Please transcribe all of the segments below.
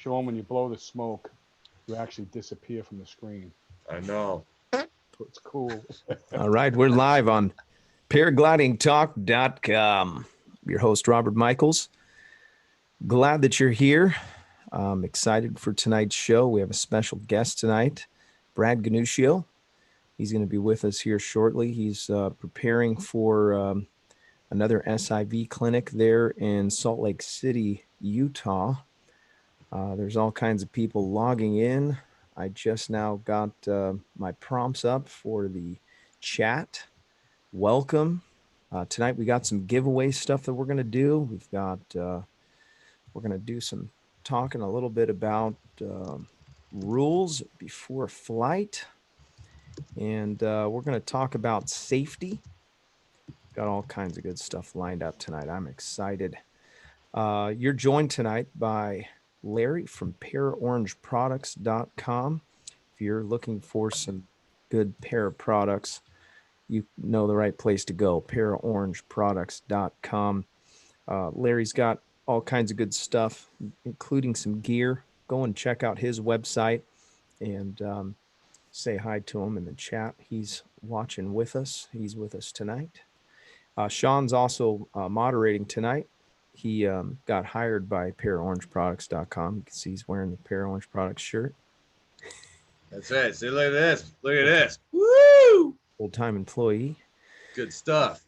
show them when you blow the smoke, you actually disappear from the screen. I know. It's cool. All right, we're live on paraglidingtalk.com. Your host, Robert Michiels. Glad that you're here. I'm excited for tonight's show. We have a special guest tonight, Brad Gunnuscio. He's going to be with us here shortly. He's preparing for another SIV clinic there in Salt Lake City, Utah. There's all kinds of people logging in. I just now got my prompts up for the chat. Welcome. Tonight we got some giveaway stuff that we're going to do. We're going to do some talking a little bit about rules before flight. And we're going to talk about safety. Got all kinds of good stuff lined up tonight. I'm excited. You're joined tonight by Larry from paraorangeproducts.com. If you're looking for some good para products, you know the right place to go, paraorangeproducts.com. Larry's got all kinds of good stuff, including some gear. Go and check out his website and say hi to him in the chat. He's watching with us. He's with us tonight. Sean's also moderating tonight. He got hired by paraorangeproducts.com. You can see he's wearing the Para Orange Products shirt. That's right. See, look at this. Look at this. Woo! Full-time employee. Good stuff.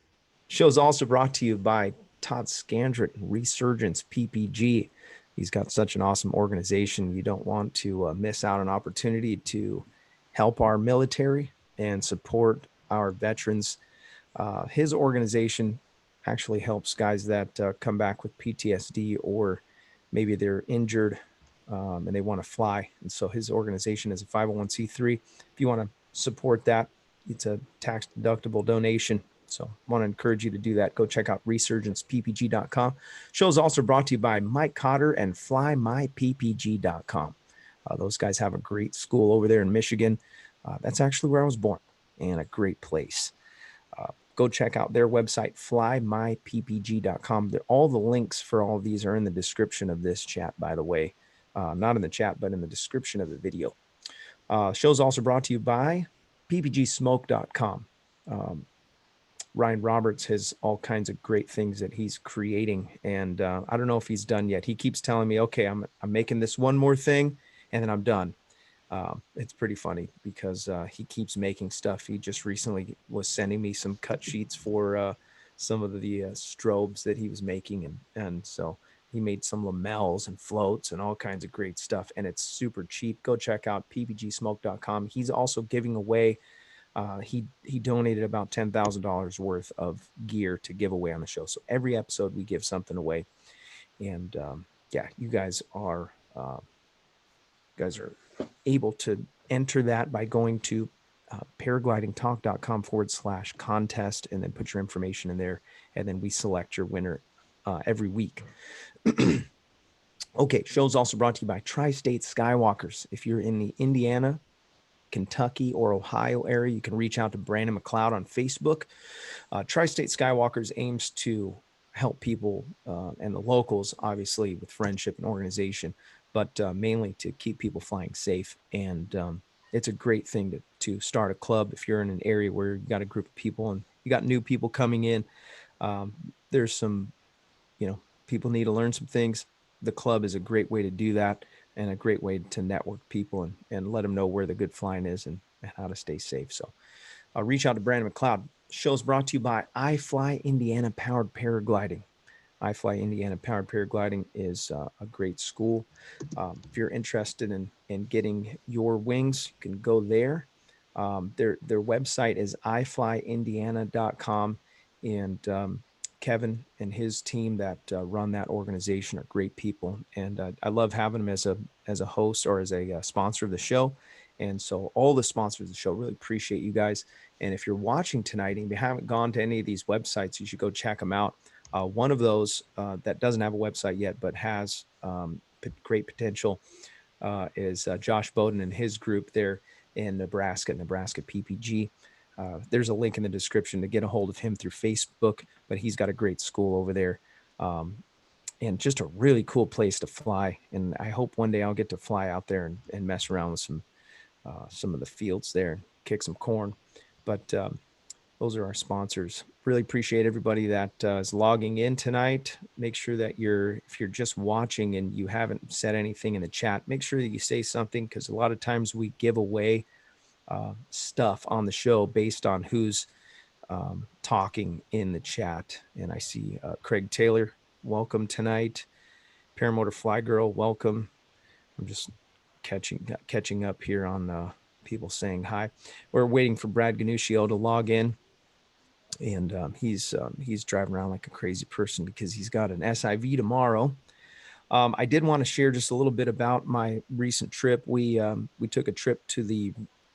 Show's also brought to you by Todd Scandrett and Resurgence PPG. He's got such an awesome organization. You don't want to miss out on an opportunity to help our military and support our veterans. His organization actually helps guys that come back with PTSD, or maybe they're injured and they want to fly. And so his organization is a 501c3. If you want to support that, it's a tax deductible donation. So I want to encourage you to do that. Go check out resurgenceppg.com. Show is also brought to you by Mike Cotter and flymyppg.com. Those guys have a great school over there in Michigan. That's actually where I was born, and a great place. Go check out their website, flymyppg.com. All the links for all of these are in the description of this chat, by the way. Not in the chat, but in the description of the video. Show's also brought to you by ppgsmoke.com. Ryan Roberts has all kinds of great things that he's creating, and I don't know if he's done yet. He keeps telling me, okay, I'm making this one more thing, and then I'm done. It's pretty funny because he keeps making stuff. He just recently was sending me some cut sheets for some of the strobes that he was making, and so he made some lamels and floats and all kinds of great stuff, and it's super cheap. Go check out ppgsmoke.com. He's also giving away he donated about $10,000 worth of gear to give away on the show. So every episode we give something away, and you guys are able to enter that by going to paraglidingtalk.com/contest, and then put your information in there, and then we select your winner every week. Okay, show's also brought to you by Tri-State Skywalkers. If you're in the Indiana, Kentucky, or Ohio area, you can reach out to Brandon McCloud on Facebook. Tri-State Skywalkers aims to help people and the locals, obviously, with friendship and organization, but mainly to keep people flying safe. And it's a great thing to start a club if you're in an area where you got a group of people and you got new people coming in. There's some, people need to learn some things. The club is a great way to do that, and a great way to network people and let them know where the good flying is and how to stay safe. So reach out to Brandon McCloud. Show's brought to you by iFly Indiana Powered Paragliding. iFly Indiana Powered Paragliding is a great school. If you're interested in getting your wings, you can go there. Their website is iflyindiana.com, and Kevin and his team that run that organization are great people, and I love having them as a host or as a sponsor of the show. And so all the sponsors of the show, really appreciate you guys. And if you're watching tonight and you haven't gone to any of these websites, you should go check them out. One of those that doesn't have a website yet but has great potential is Josh Bowden and his group there in Nebraska PPG. There's a link in the description to get a hold of him through Facebook, but he's got a great school over there. and just a really cool place to fly. And I hope one day I'll get to fly out there and mess around with some of the fields there and kick some corn. But those are our sponsors. Really appreciate everybody that is logging in tonight. Make sure that if you're just watching and you haven't said anything in the chat, make sure that you say something, because a lot of times we give away stuff on the show based on who's talking in the chat. And I see Craig Taylor, welcome tonight. Paramotor Fly Girl, welcome. I'm just catching up here on people saying hi. We're waiting for Brad Gunnuscio to log in, and he's driving around like a crazy person because he's got an SIV tomorrow. I did want to share just a little bit about my recent trip. We took a trip to the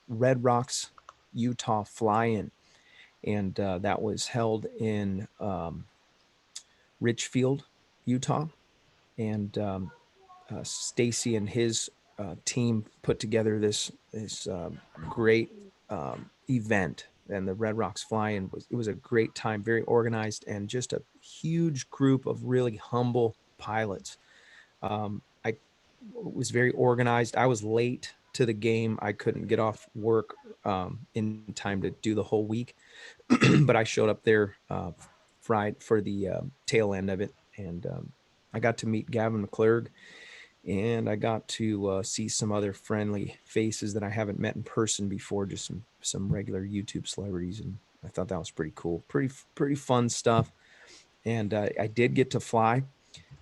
Red Rocks, Utah fly-in, and that was held in Richfield, Utah. And Stacy and his team put together this great event, and the Red Rocks fly-in was a great time, very organized, and just a huge group of really humble pilots. I was very organized. I was late to the game. I couldn't get off work in time to do the whole week, but I showed up there Friday for the tail end of it, and I got to meet Gavin McCloud, and I got to see some other friendly faces that I haven't met in person before, just some regular YouTube celebrities, and I thought that was pretty cool, pretty fun stuff. And I did get to fly.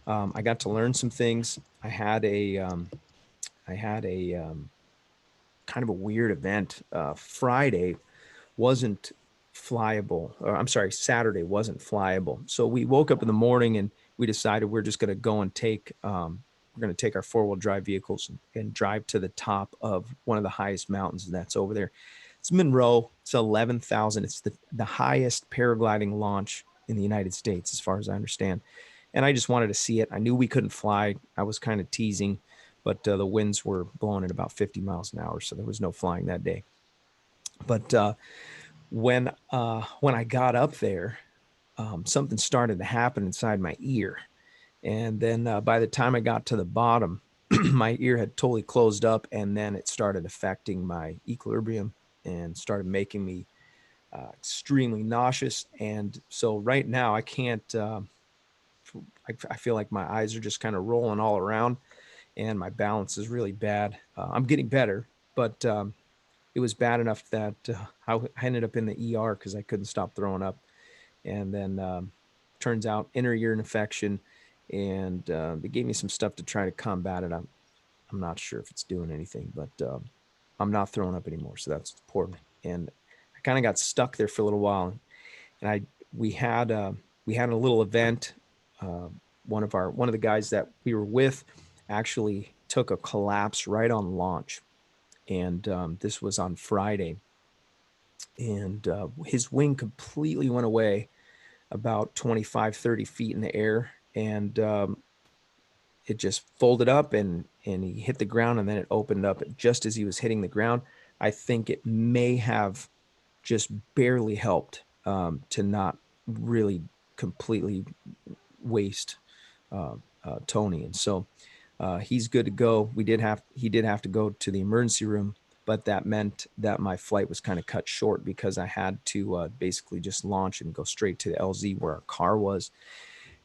I got to learn some things. I had a kind of a weird event. Friday wasn't flyable, or I'm sorry, Saturday wasn't flyable. So we woke up in the morning and we decided we're just going to go and we're going to take our 4-wheel drive vehicles and drive to the top of one of the highest mountains that's over there. It's Monroe. It's 11,000. It's the highest paragliding launch in the United States, as far as I understand. And I just wanted to see it. I knew we couldn't fly. I was kind of teasing, but the winds were blowing at about 50 miles an hour, so there was no flying that day. But when I got up there, something started to happen inside my ear. And then by the time I got to the bottom, my ear had totally closed up, and then it started affecting my equilibrium and started making me extremely nauseous. And so right now I can't, I feel like my eyes are just kind of rolling all around, and my balance is really bad. I'm getting better, but it was bad enough that I ended up in the ER because I couldn't stop throwing up. And then turns out inner ear infection, and they gave me some stuff to try to combat it. I'm not sure if it's doing anything, but I'm not throwing up anymore, so that's important. And I kind of got stuck there for a little while, and we had a little event. One of the guys that we were with actually took a collapse right on launch, and this was on Friday, and his wing completely went away about 25, 30 feet in the air, and it just folded up, and he hit the ground, and then it opened up just as he was hitting the ground. I think it may have just barely helped to not really completely waste Tony. And so he's good to go. He did have to go to the emergency room, but that meant that my flight was kind of cut short because I had to basically just launch and go straight to the LZ where our car was.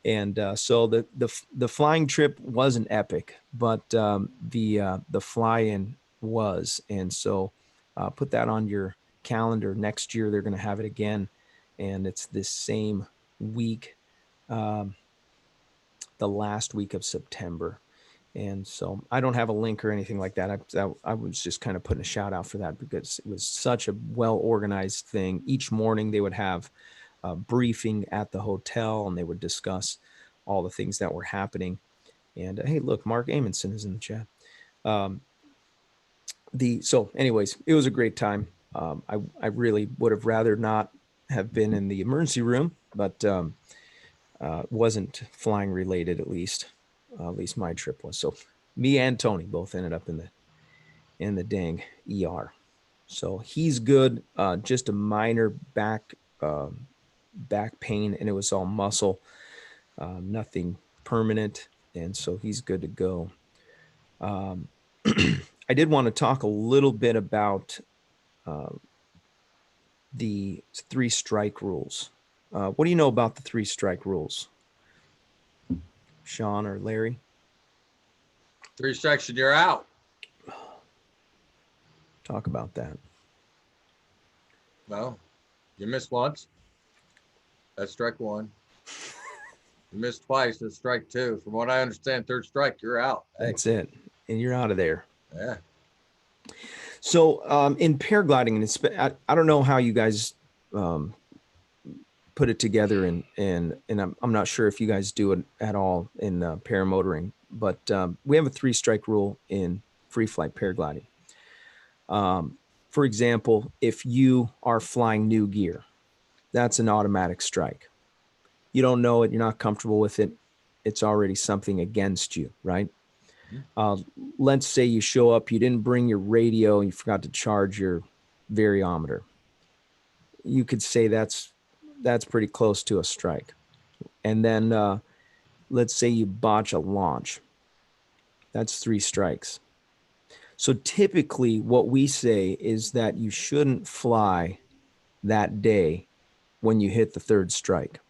And so the flying trip wasn't epic, but the fly-in was. And so put that on your calendar. Next year they're going to have it again, and it's this same week, the last week of September. And so I don't have a link or anything like that. I was just kind of putting a shout out for that because it was such a well-organized thing. Each morning they would have a briefing at the hotel, and they would discuss all the things that were happening. And hey, look, Mark Amundsen is in the chat. So anyways, it was a great time. I really would have rather not have been in the emergency room, but wasn't flying related, at least my trip was. So me and Tony both ended up in the dang ER. So he's good. Just a minor back pain, and it was all muscle. Nothing permanent, and so he's good to go. I did want to talk a little bit about the 3 strike rules. What do you know about the 3 strike rules, Sean or Larry? 3 strikes and you're out. Talk about that. Well, you missed once. That's strike 1. You missed twice. That's strike 2. From what I understand, 3rd strike, you're out. Hey. That's it, and you're out of there. Yeah. So in paragliding, and I don't know how you guys put it together, and I'm not sure if you guys do it at all in paramotoring, but we have a 3 strike rule in free flight paragliding. For example, if you are flying new gear, that's an automatic strike. You don't know it, you're not comfortable with it, it's already something against you, right? Let's say you show up, you didn't bring your radio, you forgot to charge your variometer. You could say that's pretty close to a strike. And then let's say you botch a launch. That's 3 strikes. So typically what we say is that you shouldn't fly that day when you hit the 3rd strike.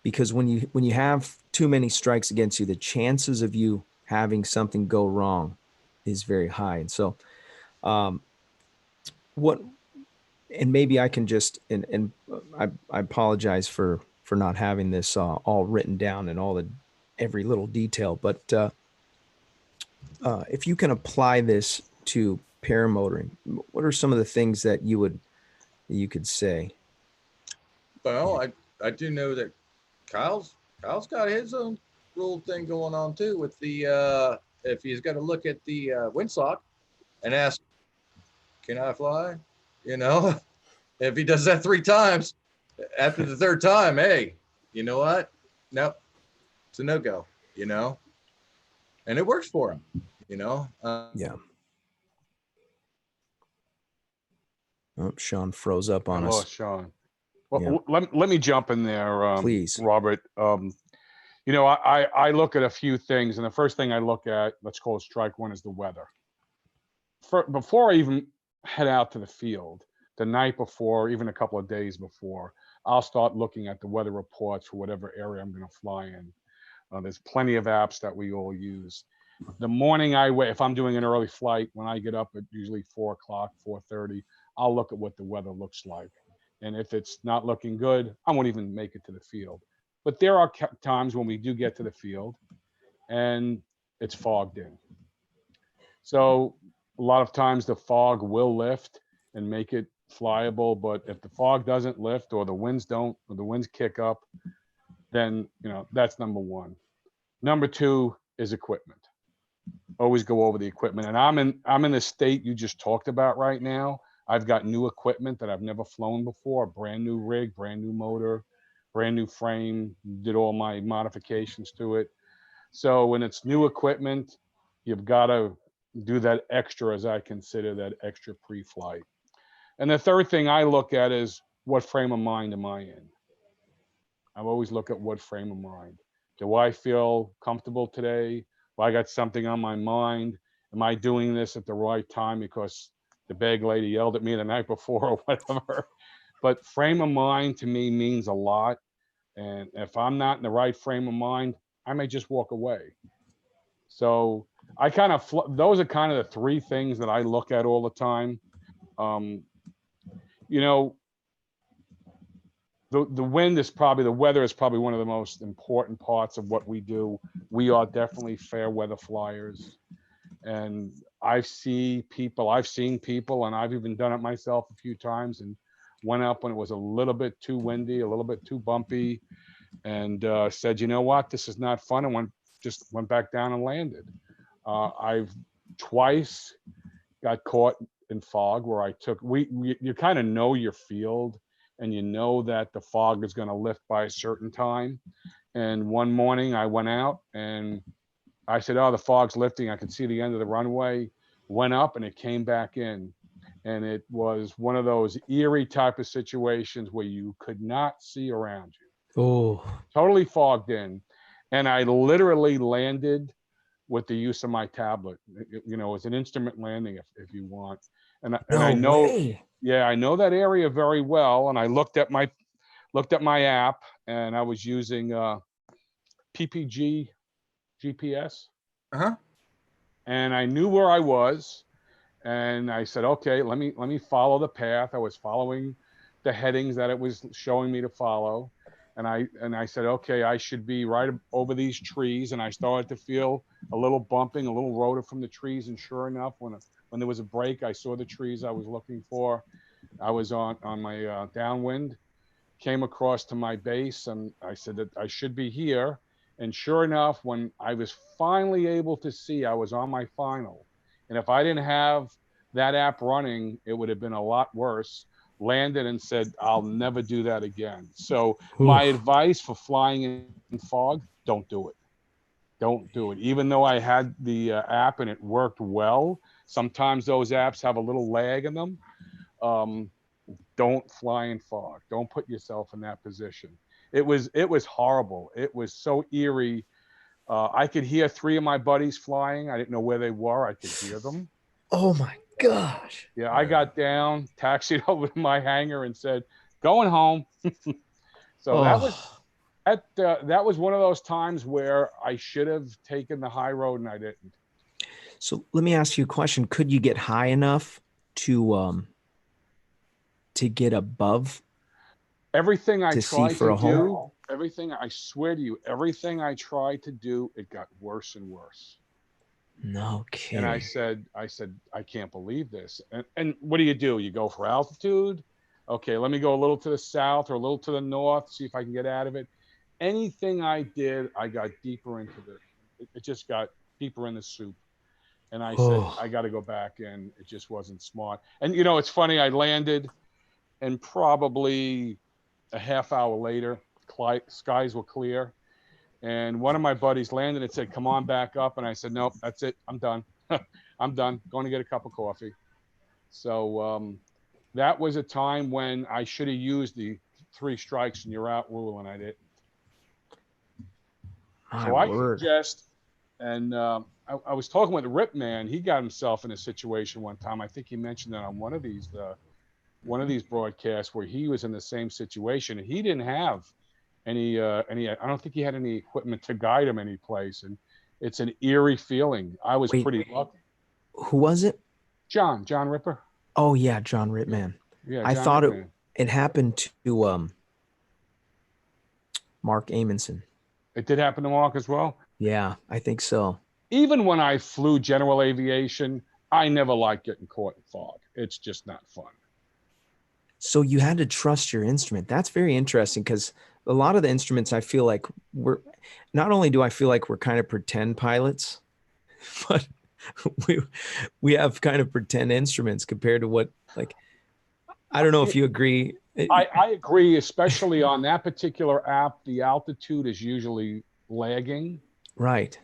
Because when you have too many strikes against you, the chances of you having something go wrong is very high. And so and maybe I can just, and I apologize for not having this all written down and every little detail, but if you can apply this to paramotoring, what are some of the things that you could say? Well, I do know that Kyle's got his own rule thing going on too with the if he's got to look at the windsock and ask, can I fly? You know, if he does that 3 times, after the 3rd time, hey, you know what? Nope, it's a no-go, you know, and it works for him, you know. Yeah. Oh, Sean froze up on I us. lost Sean. Well, let me jump in there, please, Robert. You know, I look at a few things, and the first thing I look at, let's call it strike 1, is the weather. Before I even head out to the field, the night before, even a couple of days before, I'll start looking at the weather reports for whatever area I'm going to fly in. There's plenty of apps that we all use. The morning if I'm doing an early flight, when I get up at usually 4 o'clock, 4:30, I'll look at what the weather looks like. And if it's not looking good, I won't even make it to the field. But there are times when we do get to the field and it's fogged in. So a lot of times the fog will lift and make it flyable. But if the fog doesn't lift, or the winds kick up, then, you know, that's number 1. Number 2 is equipment. Always go over the equipment. And I'm in the state you just talked about right now. I've got new equipment that I've never flown before, brand new rig, brand new motor, brand new frame, did all my modifications to it. So when it's new equipment, you've got to do that extra, as I consider that extra pre-flight. And the 3rd thing I look at is, what frame of mind am I in? I always look at what frame of mind. Do I feel comfortable today? If I got something on my mind, am I doing this at the right time because the bag lady yelled at me the night before or whatever? But frame of mind to me means a lot. And if I'm not in the right frame of mind, I may just walk away. So I kind of, those are kind of the 3 things that I look at all the time. You know, the weather is probably one of the most important parts of what we do. We are definitely fair weather flyers. And I've seen people, and I've even done it myself a few times, and went up when it was a little bit too windy, a little bit too bumpy, and said, you know what, this is not fun, and just went back down and landed. I've twice got caught in fog where you kind of know your field, and you know that the fog is going to lift by a certain time. And one morning I went out and I said, oh, the fog's lifting, I can see the end of the runway. Went up and it came back in. And it was one of those eerie type of situations where you could not see around you. Oh, Totally fogged in. And I literally landed with the use of my tablet. You know, it's an instrument landing if you want. And I No know, way. yeah, I know that area very well. And I looked at my app, and I was using PPG GPS, Uh-huh. and I knew where I was. And I said, okay, let me follow the path. I was following the headings that it was showing me to follow. And I said, okay, I should be right over these trees. And I started to feel a little bumping, a little rotor from the trees. And sure enough, when there was a break, I saw the trees I was looking for. I was on my downwind, came across to my base, and I said that I should be here. And sure enough, when I was finally able to see, I was on my final. And if I didn't have that app running, it would have been a lot worse. Landed and said, I'll never do that again. So my Oof. advice for flying in fog, don't do it. Don't do it. Even though I had the app and it worked well, sometimes those apps have a little lag in them. Um, don't fly in fog. Don't put yourself in that position. It was horrible. It was so eerie. I could hear 3 of my buddies flying. I didn't know where they were. I could hear them. Oh my gosh. Yeah, I got down, taxied over to my hangar, and said, "Going home." So Oh, that was one of those times where I should have taken the high road, and I didn't. so let me ask you a question. Could you get high enough to get above Everything I to see tried for to a home? do, everything I swear to you, everything I tried to do, it got worse and worse. No And I kidding. said, I can't believe this. And what do? You go for altitude. Okay, let me go a little to the south or a little to the north, see if I can get out of it. Anything I did, I got deeper into it just got deeper in the soup. And I said, I Oh, got to go back in. It just wasn't smart. And it's funny, I landed, and probably a half hour later, skies were clear. And one of my buddies landed and said, come on back up. And I said, nope, that's it. I'm done. I'm done. Going to get a cup of coffee. So that was a time when I should have used the 3 strikes and you're out rule, and I didn't. my So I word. suggest, and I was talking with the Rip Man. He got himself in a situation one time. I think he mentioned that on one of these broadcasts where he was in the same situation, and he didn't have any. I don't think he had any equipment to guide him any place, and it's an eerie feeling. I was Wait, pretty lucky. who was it? John Ripper. Oh yeah, John Yeah, Rittman. yeah, I John thought Ripman. it happened to Mark Amundsen. It did happen to Mark as well. Yeah, I think so. Even when I flew general aviation, I never liked getting caught in fog. It's just not fun. So you had to trust your instrument. That's very interesting because a lot of the instruments I feel like we're not only do I feel like we're kind of pretend pilots, but we we have kind of pretend instruments compared to what like I don't know if you agree. I agree, especially on that particular app. The altitude is usually lagging, Right.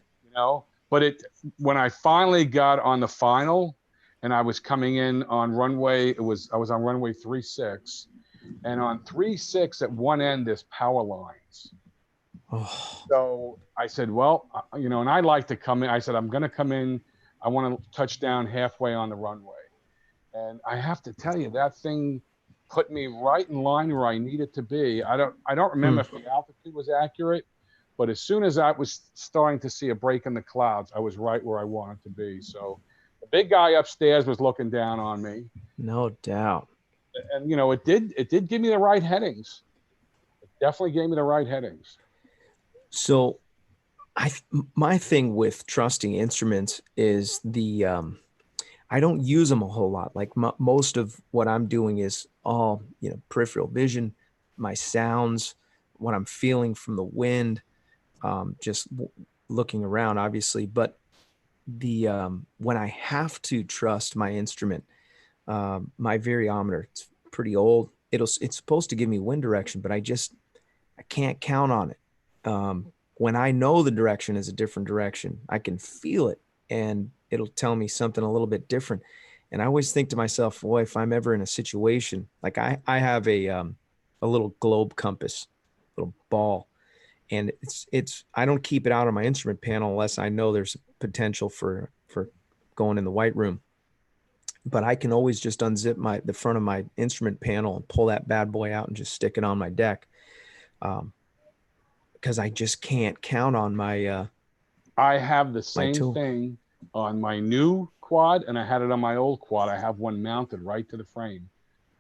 But when I finally got on the final, and I was coming in on runway, I was on runway 36, and on 36 at one end there's power lines. Oh, So I said, well, and I like to come in. I said, I'm going to come in. I want to touch down halfway on the runway. And I have to tell you, that thing put me right in line where I needed to be. I don't remember hmm. if the altitude was accurate, but as soon as I was starting to see a break in the clouds, I was right where I wanted to be. So the big guy upstairs was looking down on me. No doubt. And it did give me the right headings. It definitely gave me the right headings. So my thing with trusting instruments is I don't use them a whole lot. Like most of what I'm doing is all, peripheral vision, my sounds, what I'm feeling from the wind, just looking around, obviously. But when I have to trust my instrument, my variometer, it's pretty old. It's supposed to give me wind direction, but I can't count on it. When I know the direction is a different direction, I can feel it and it'll tell me something a little bit different. And I always think to myself, boy, if I'm ever in a situation like I have a little globe compass, little ball, and I don't keep it out on my instrument panel unless I know there's potential for going in the white room. But I can always just unzip the front of my instrument panel and pull that bad boy out and just stick it on my deck. Because I just can't count on my I have the my same tool. thing on my new quad, and I had it on my old quad. I have one mounted right to the frame,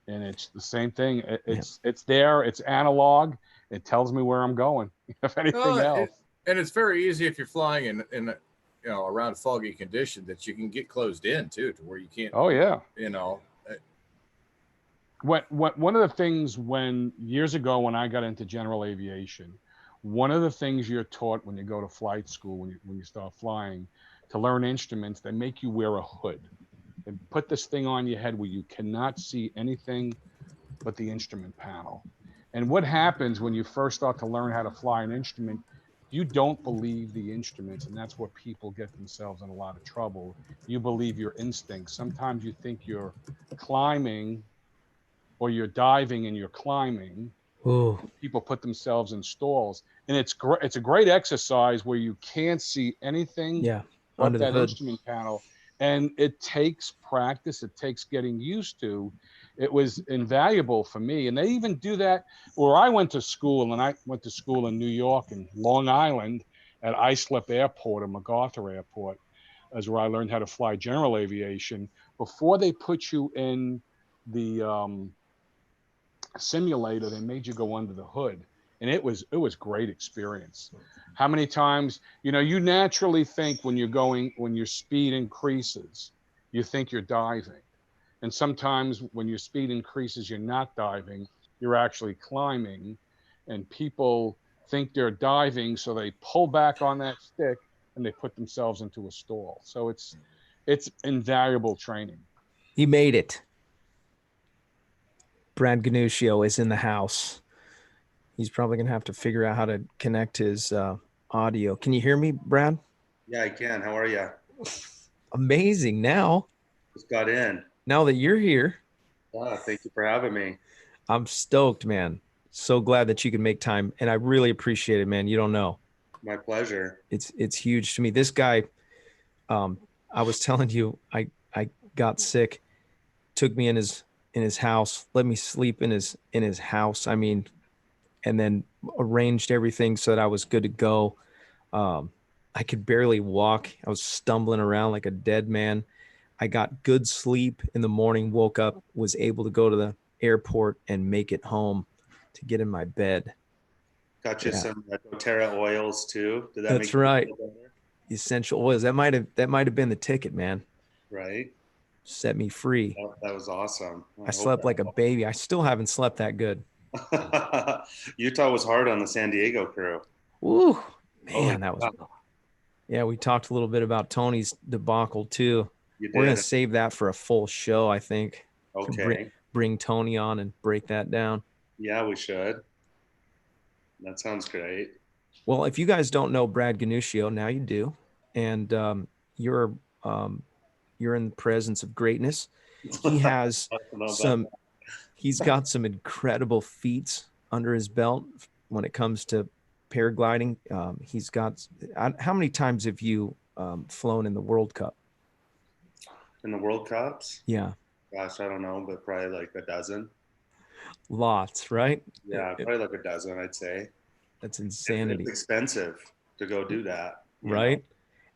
and it's the same thing. It's there. It's analog. It tells me where I'm going. If anything else, and it's very easy if you're flying in around foggy condition that you can get closed in too, to where you can't. oh yeah. One of the things years ago when I got into general aviation, one of the things you're taught when you go to flight school, when you start flying, to learn instruments, they make you wear a hood and put this thing on your head where you cannot see anything but the instrument panel. And what happens when you first start to learn how to fly an instrument, you don't believe the instruments, and that's where people get themselves in a lot of trouble. You believe your instincts. Sometimes you think you're climbing or you're diving and you're climbing. Ooh. People put themselves in stalls, and it's a great exercise where you can't see anything but under the that hood. instrument panel. And it takes practice. It takes getting used to. It was invaluable for me. And they even do that where I went to school, and I went to school in New York and Long Island at Islip Airport or MacArthur Airport, is where I learned how to fly general aviation. Before they put you in the simulator, they made you go under the hood, and it was great experience. How many times, you naturally think when your speed increases, you think you're diving, and sometimes when your speed increases, you're not diving, you're actually climbing, and people think they're diving, so they pull back on that stick and they put themselves into a stall. So it's invaluable training. He made it. Brad Gunnuscio is in the house. He's probably going to have to figure out how to connect his audio. Can you hear me, Brad? Yeah, I can. How are you? Amazing. Now, Just got in. now that you're here, Thank you for having me. I'm stoked, man. So glad that you could make time, and I really appreciate it, man. You don't know. My pleasure. It's huge to me. This guy, I was telling you, I got sick, took me in his house, let me sleep in his house. I mean, and then arranged everything so that I was good to go. I could barely walk. I was stumbling around like a dead man. I got good sleep in the morning, woke up, was able to go to the airport and make it home to get in my bed. Got you some doTERRA oils too. Did that That's make right. you feel better? Essential oils. That might have been the ticket, man. Right. Set me free. That was awesome. I slept like a baby. I still haven't slept that good. Utah was hard on the San Diego crew. Woo, man, that was. Yeah, we talked a little bit about Tony's debacle too. We're gonna save that for a full show, I think. Okay. Bring Tony on and break that down. Yeah, we should. That sounds great. Well, if you guys don't know Brad Gunnuscio, now you do, and you're in the presence of greatness. He has he's got some incredible feats under his belt when it comes to paragliding. He's got, how many times have you flown in the World Cup? In the World Cups? Yeah. Gosh, I don't know, but probably like a dozen. Lots, right? Yeah, probably like a dozen, I'd say. That's insanity. It's expensive to go do that. Right.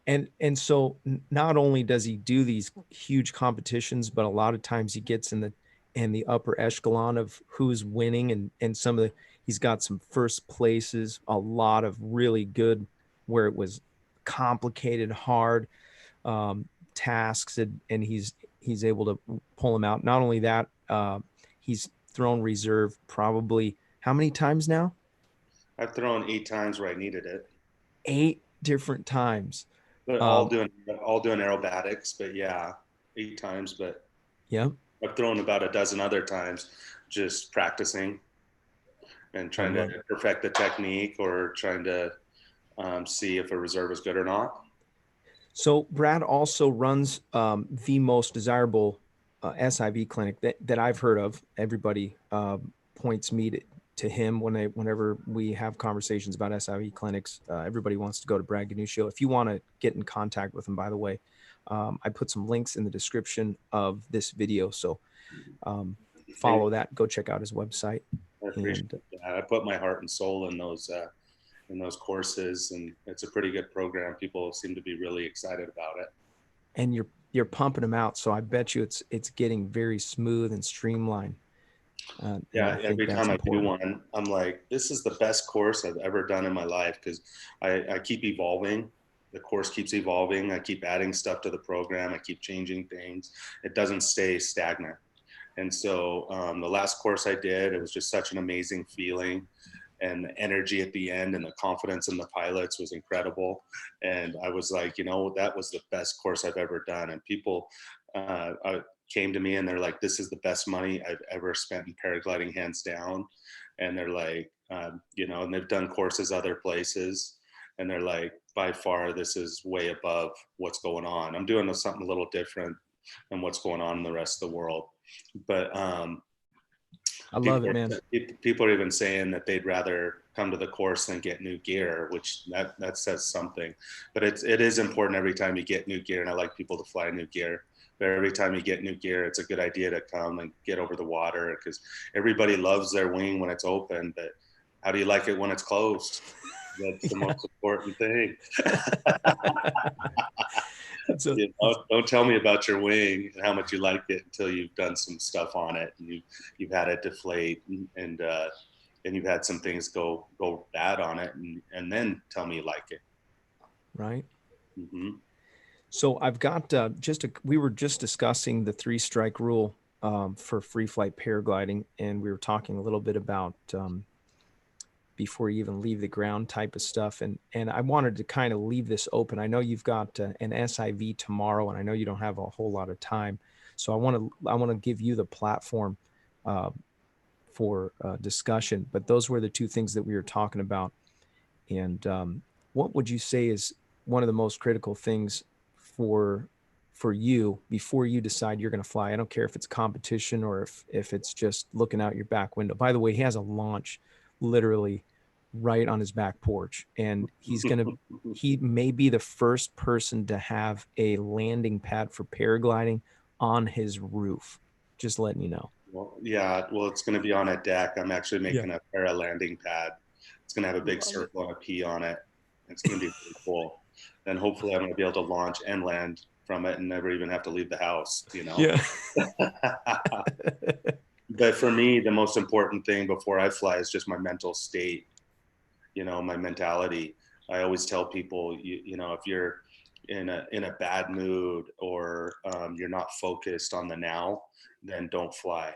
And so not only does he do these huge competitions, but a lot of times he gets in the upper echelon of who's winning, and some of the, he's got some first places, a lot of really good where it was complicated, hard tasks, and he's able to pull them out. Not only that, he's thrown reserve probably how many times now? I've thrown 8 times where I needed it. 8 different times. But all doing aerobatics, but yeah, 8 times. But yeah, I've thrown about a dozen other times, just practicing and trying to perfect the technique, or trying to see if a reserve is good or not. So Brad also runs the most desirable SIV clinic that I've heard of. Everybody points me to him whenever we have conversations about SIV clinics. Everybody wants to go to Brad Gunnuscio. If you want to get in contact with him, by the way, I put some links in the description of this video. So follow that, go check out his website. I appreciate that. I put my heart and soul in those courses, and it's a pretty good program. People seem to be really excited about it. And you're pumping them out, so I bet you it's getting very smooth and streamlined. Yeah, every time I do one, I'm like, this is the best course I've ever done in my life, because I keep evolving. The course keeps evolving. I keep adding stuff to the program. I keep changing things. It doesn't stay stagnant. And so the last course I did, it was just such an amazing feeling, and the energy at the end and the confidence in the pilots was incredible. And I was like, that was the best course I've ever done. And people came to me and they're like, this is the best money I've ever spent in paragliding, hands down. And they're like, and they've done courses other places, and they're like, by far, this is way above what's going on. I'm doing something a little different than what's going on in the rest of the world. But I love it, man. People are even saying that they'd rather come to the course than get new gear, which that says something. But it is important every time you get new gear, and I like people to fly new gear. But every time you get new gear, it's a good idea to come and get over the water, because everybody loves their wing when it's open, but how do you like it when it's closed? That's the most important thing. So, don't tell me about your wing and how much you like it until you've done some stuff on it, and you've had it deflate, and you've had some things go bad on it, and then tell me you like it. Right. Mm-hmm. So I've got we were just discussing the 3-strike rule for free flight paragliding, and we were talking a little bit about before you even leave the ground type of stuff. And I wanted to kind of leave this open. I know you've got an SIV tomorrow, and I know you don't have a whole lot of time. So I want to give you the platform for discussion. But those were the two things that we were talking about. And what would you say is one of the most critical things for you before you decide you're going to fly? I don't care if it's competition or if it's just looking out your back window. By the way, he has a launch literally right on his back porch, and he may be the first person to have a landing pad for paragliding on his roof. Just letting you know. Well, yeah, it's going to be on a deck. I'm actually making a para landing pad. It's going to have a big circle and a P on it. It's going to be pretty cool. Then hopefully I'm going to be able to launch and land from it and never even have to leave the house, Yeah. But for me, the most important thing before I fly is just my mental state, my mentality. I always tell people, if you're in a bad mood, or you're not focused on the now, then don't fly.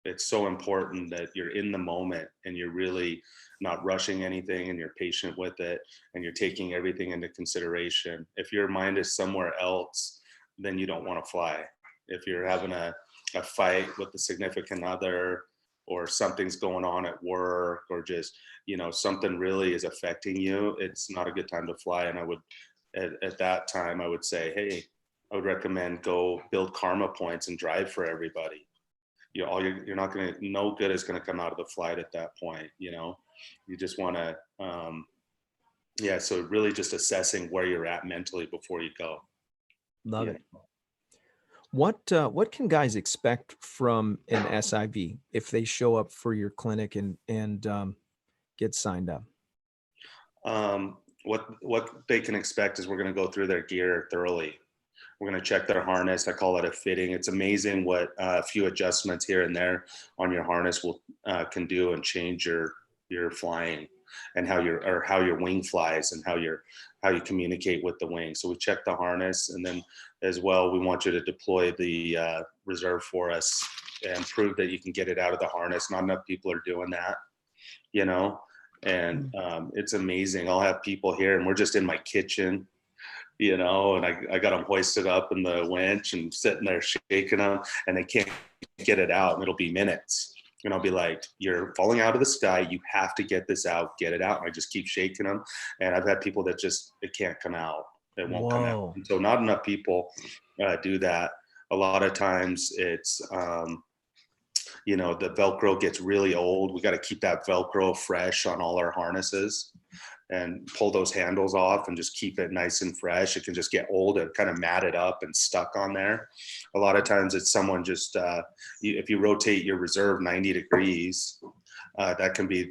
It's so important that you're in the moment and you're really not rushing anything, and you're patient with it, and you're taking everything into consideration. If your mind is somewhere else, then you don't want to fly. If you're having a fight with the significant other, or something's going on at work, or just, something really is affecting you, it's not a good time to fly. And I would, at that time, I would say, hey, I would recommend go build karma points and drive for everybody. You're not going to, no good is going to come out of the flight at that point. You just want to, so really just assessing where you're at mentally before you go. Love it. What can guys expect from an SIV if they show up for your clinic and get signed up? What they can expect is we're going to go through their gear thoroughly. We're going to check their harness. I call it a fitting. It's amazing what a few adjustments here and there on your harness can do and change your flying, and how your wing flies, and how you communicate with the wing. So we check the harness, and then as well, we want you to deploy the reserve for us and prove that you can get it out of the harness. Not enough people are doing that, and it's amazing. I'll have people here, and we're just in my kitchen, and I got them hoisted up in the winch and sitting there shaking them, and they can't get it out, and it'll be minutes. And I'll be like, you're falling out of the sky. You have to get this out, get it out. And I just keep shaking them. And I've had people that it can't come out. It won't come out. And so not enough people do that. A lot of times it's you know, the Velcro gets really old. We got to keep that Velcro fresh on all our harnesses and pull those handles off and just keep it nice and fresh. It can just get old and kind of matted up and stuck on there. A lot of times it's someone just, if you rotate your reserve 90 degrees, that can be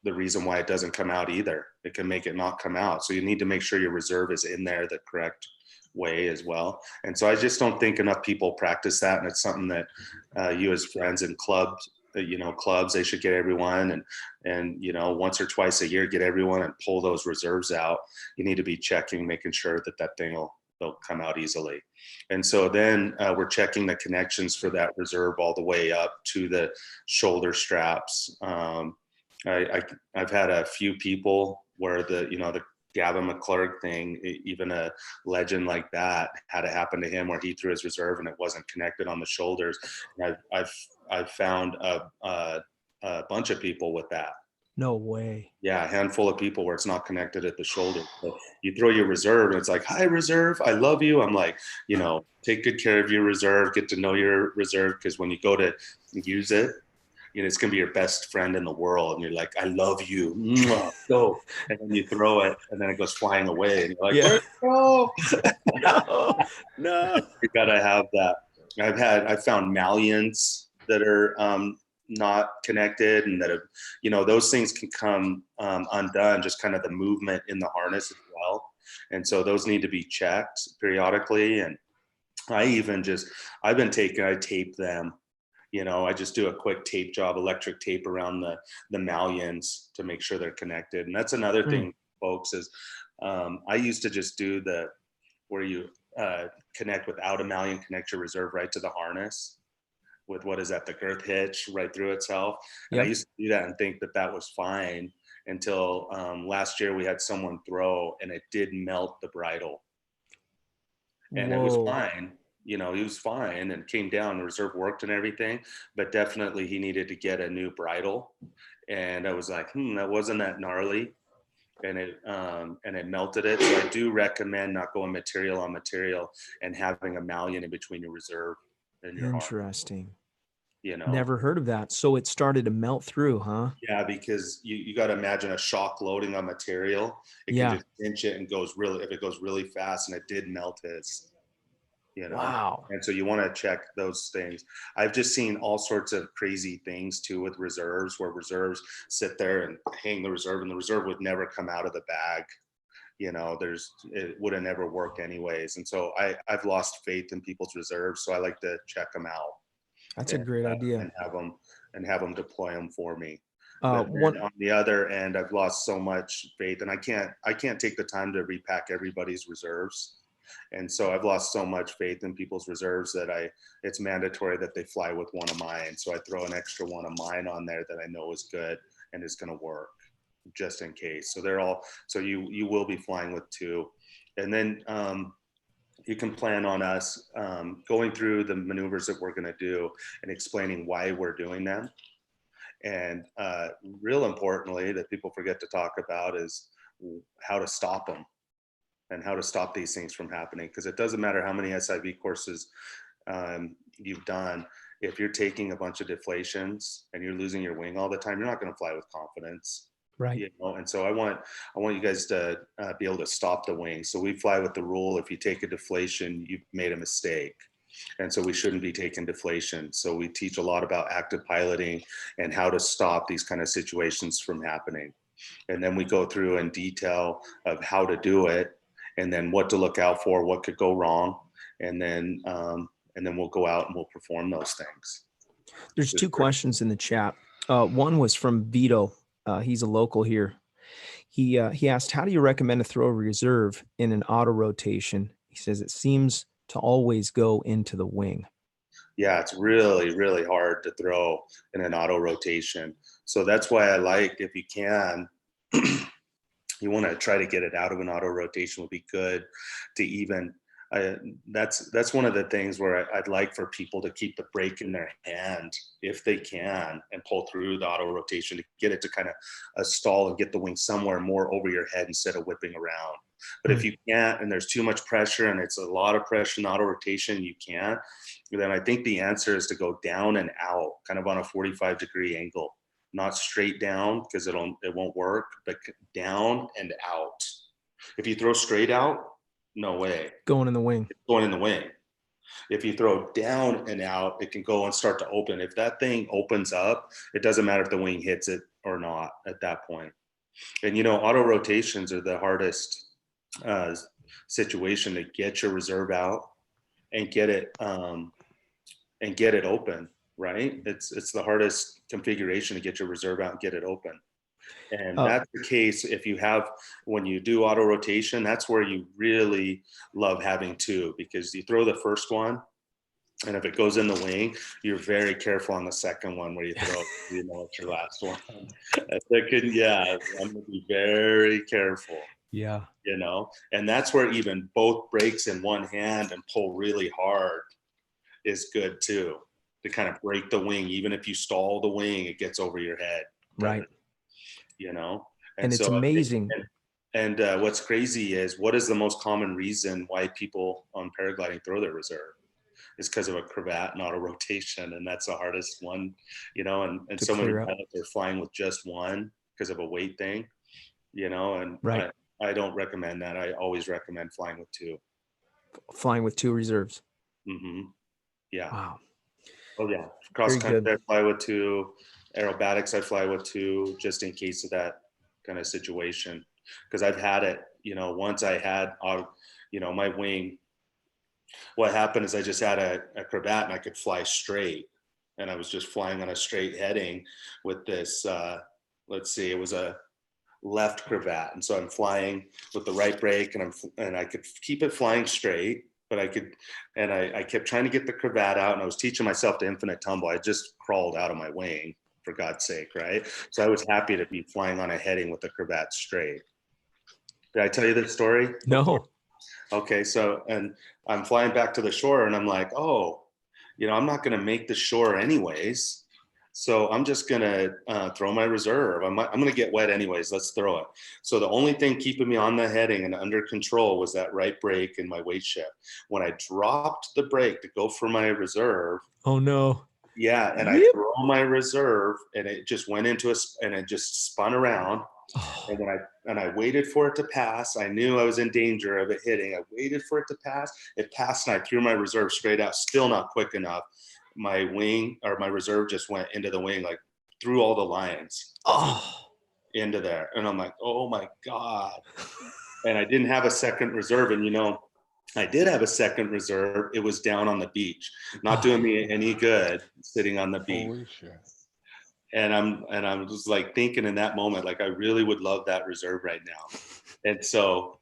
the reason why it doesn't come out either. It can make it not come out. So you need to make sure your reserve is in there the correct way as well. And so I just don't think enough people practice that. And it's something that you as friends in clubs, they should get everyone and, once or twice a year, get everyone and pull those reserves out. You need to be checking, making sure that thing will come out easily. And so then we're checking the connections for that reserve all the way up to the shoulder straps. I've had a few people where the Gavin McCloud thing, even a legend like that, had it happen to him where he threw his reserve and it wasn't connected on the shoulders. And I've found a bunch of people with that. No way. Yeah, a handful of people where it's not connected at the shoulder. So you throw your reserve and it's like, hi, reserve, I love you. I'm like, take good care of your reserve, get to know your reserve, because when you go to use it, it's going to be your best friend in the world. And you're like, I love you. Mwah, go. And then you throw it and then it goes flying away. And you're like, where'd it go? No. You got to have that. I've found malleons that are not connected, and that have, those things can come undone, just kind of the movement in the harness as well. And so those need to be checked periodically. And I tape them. I just do a quick tape job, electric tape around the malleons to make sure they're connected. And that's another thing, folks, is I used to just do where you connect without a malleon, connect your reserve right to the harness with the girth hitch right through itself. And I used to do that and think that was fine until last year we had someone throw and it did melt the bridle. And It was fine. He was fine and came down, the reserve worked and everything, but definitely he needed to get a new bridle. And I was like, that wasn't that gnarly. And it melted it. So I do recommend not going material on material and having a malleon in between your reserve and your Interesting. arm. Never heard of that. So it started to melt through, huh? Yeah, because you got to imagine a shock loading on material. It can just pinch it and if it goes really fast, and it did melt his. Wow. And so you want to check those things. I've just seen all sorts of crazy things too with reserves, where reserves sit there and hang the reserve, and the reserve would never come out of the bag. It would have never worked anyways. And so I've lost faith in people's reserves. So I like to check them out. That's a great idea. And have them deploy them for me. On the other end, I've lost so much faith, and I can't take the time to repack everybody's reserves. And so I've lost so much faith in people's reserves that it's mandatory that they fly with one of mine. So I throw an extra one of mine on there that I know is good and is going to work, just in case. So you will be flying with two. And then you can plan on us going through the maneuvers that we're going to do and explaining why we're doing them. And real importantly, that people forget to talk about is how to stop them. And how to stop these things from happening. Because it doesn't matter how many SIV courses you've done. If you're taking a bunch of deflations and you're losing your wing all the time, you're not going to fly with confidence. Right. And so I want you guys to be able to stop the wing. So we fly with the rule: if you take a deflation, you've made a mistake. And so we shouldn't be taking deflation. So we teach a lot about active piloting and how to stop these kind of situations from happening. And then we go through in detail of how to do it, and then what to look out for, what could go wrong. And then we'll go out and we'll perform those things. There's two questions in the chat. One was from Vito. He's a local here. He asked, how do you recommend to throw a reserve in an auto rotation? He says it seems to always go into the wing. Yeah, it's really, really hard to throw in an auto rotation. So that's why I like, if you can, you want to try to get it out of an auto rotation would be good to even That's one of the things where I'd like for people to keep the brake in their hand if they can, and pull through the auto rotation to get it to kind of stall and get the wing somewhere more over your head instead of whipping around. But if you can't, and there's too much pressure and it's a lot of pressure in auto rotation, you can't, then I think the answer is to go down and out, kind of on a 45-degree angle, not straight down because it won't work, but down and out. If you throw straight out, no way. Going in the wing. It's going in the wing. If you throw down and out, it can go and start to open. If that thing opens up, it doesn't matter if the wing hits it or not at that point. And auto rotations are the hardest situation to get your reserve out and get it open, right? It's the hardest configuration to get your reserve out and get it open. And that's the case when you do auto rotation, that's where you really love having two, because you throw the first one, and if it goes in the wing, you're very careful on the second one where you throw it, it's your last one. I'm gonna be very careful. Yeah. And that's where even both brakes in one hand and pull really hard is good too, to kind of break the wing. Even if you stall the wing, it gets over your head. Right. And it's amazing. And what's crazy is, what is the most common reason why people on paragliding throw their reserve? Is because of a cravat and auto rotation. And that's the hardest one, and so many pilots are flying with just one because of a weight thing, and right. I don't recommend that. I always recommend flying with two. Flying with two reserves. Mm-hmm. Yeah. Wow. Oh yeah. Cross country, I fly with two. Aerobatics, I fly with two, just in case of that kind of situation. Because I've had it, once I had, my wing. What happened is I just had a cravat and I could fly straight, and I was just flying on a straight heading with this. It was a left cravat, and so I'm flying with the right brake, and I could keep it flying straight, but I kept trying to get the cravat out, and I was teaching myself to infinite tumble. I just crawled out of my wing, for God's sake, right? So I was happy to be flying on a heading with the cravat straight. Did I tell you this story? No. Okay, so, and I'm flying back to the shore, and I'm like, I'm not going to make the shore anyways. So I'm just going to throw my reserve. I'm going to get wet anyways. Let's throw it. So the only thing keeping me on the heading and under control was that right brake and my weight shift. When I dropped the brake to go for my reserve. Oh no. Yeah. And I threw my reserve, and it just went and it just spun around. Oh. And I waited for it to pass. I knew I was in danger of it hitting. I waited for it to pass. It passed, and I threw my reserve straight out. Still not quick enough. My wing, or my reserve, just went into the wing, like through all the lines into there. And I'm like, oh my God. And I didn't have a second reserve. And I did have a second reserve. It was down on the beach, not doing me any good sitting on the beach. Holy shit. And I'm just like thinking in that moment, like, I really would love that reserve right now. And so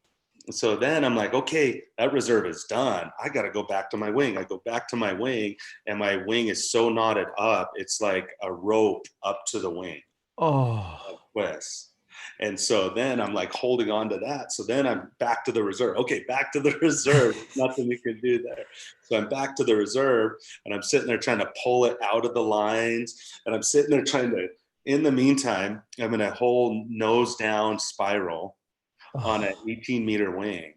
then I'm like, okay, that reserve is done. I got to go back to my wing. I go back to my wing, and my wing is so knotted up. It's like a rope up to the wing. Oh. West. And so then I'm like holding on to that. So then I'm back to the reserve. Okay, back to the reserve. Nothing we can do there. So I'm back to the reserve, and I'm sitting there trying to pull it out of the lines. And I'm sitting there trying to, in the meantime, I'm in a whole nose down spiral on an 18-meter wing,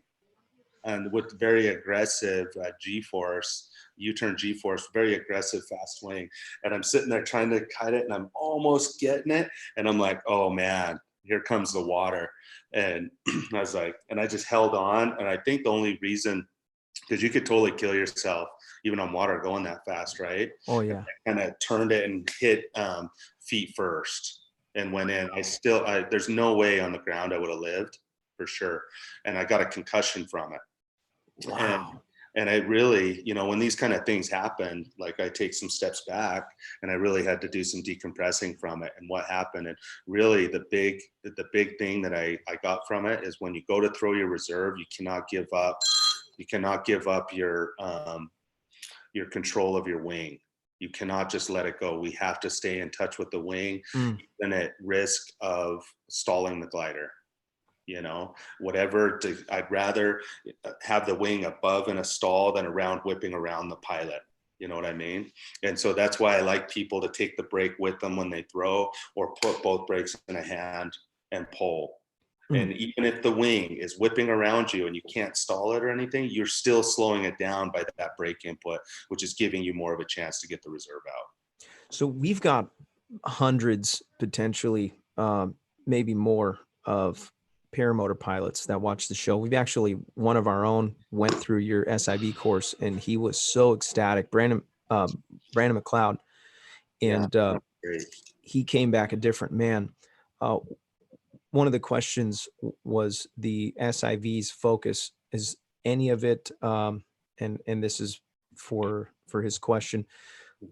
and with very aggressive G-force, U-turn G-force, very aggressive fast wing. And I'm sitting there trying to cut it, and I'm almost getting it. And I'm like, oh man, here comes the water. And I was like, and I just held on. And I think the only reason, because you could totally kill yourself even on water going that fast, right? Oh yeah. I kind of turned it and hit feet first and went in. There's no way on the ground I would have lived, for sure. And I got a concussion from it. Wow. And I really, when these kind of things happen, like, I take some steps back, and I really had to do some decompressing from it. And what happened, and really the big thing that I got from it is, when you go to throw your reserve, you cannot give up. You cannot give up your control of your wing. You cannot just let it go. We have to stay in touch with the wing, even at risk of stalling the glider. you know, whatever. I'd rather have the wing above in a stall than around whipping around the pilot. You know what I mean? And so that's why I like people to take the brake with them when they throw, or put both brakes in a hand and pull. And even if the wing is whipping around you and you can't stall it or anything, you're still slowing it down by that brake input, which is giving you more of a chance to get the reserve out. So we've got hundreds, potentially, maybe more, of paramotor pilots that watch the show. We've actually, one of our own went through your SIV course, and he was so ecstatic. Brandon McCloud, and Great. he came back a different man. One of the questions was the SIV's focus. Is any of it, and this is for his question,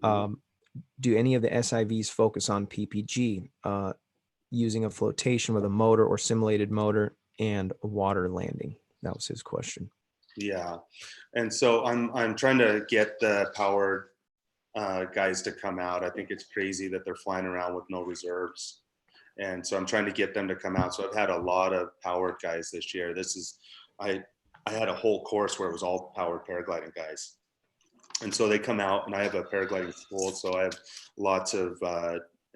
do any of the SIVs focus on PPG, using a flotation with a motor or simulated motor and a water landing? That was his question. Yeah. And so I'm trying to get the powered guys to come out. I think it's crazy that they're flying around with no reserves. And so I'm trying to get them to come out. So I've had a lot of powered guys this year. I had a whole course where it was all powered paragliding guys. And so they come out, and I have a paragliding school. So I have lots of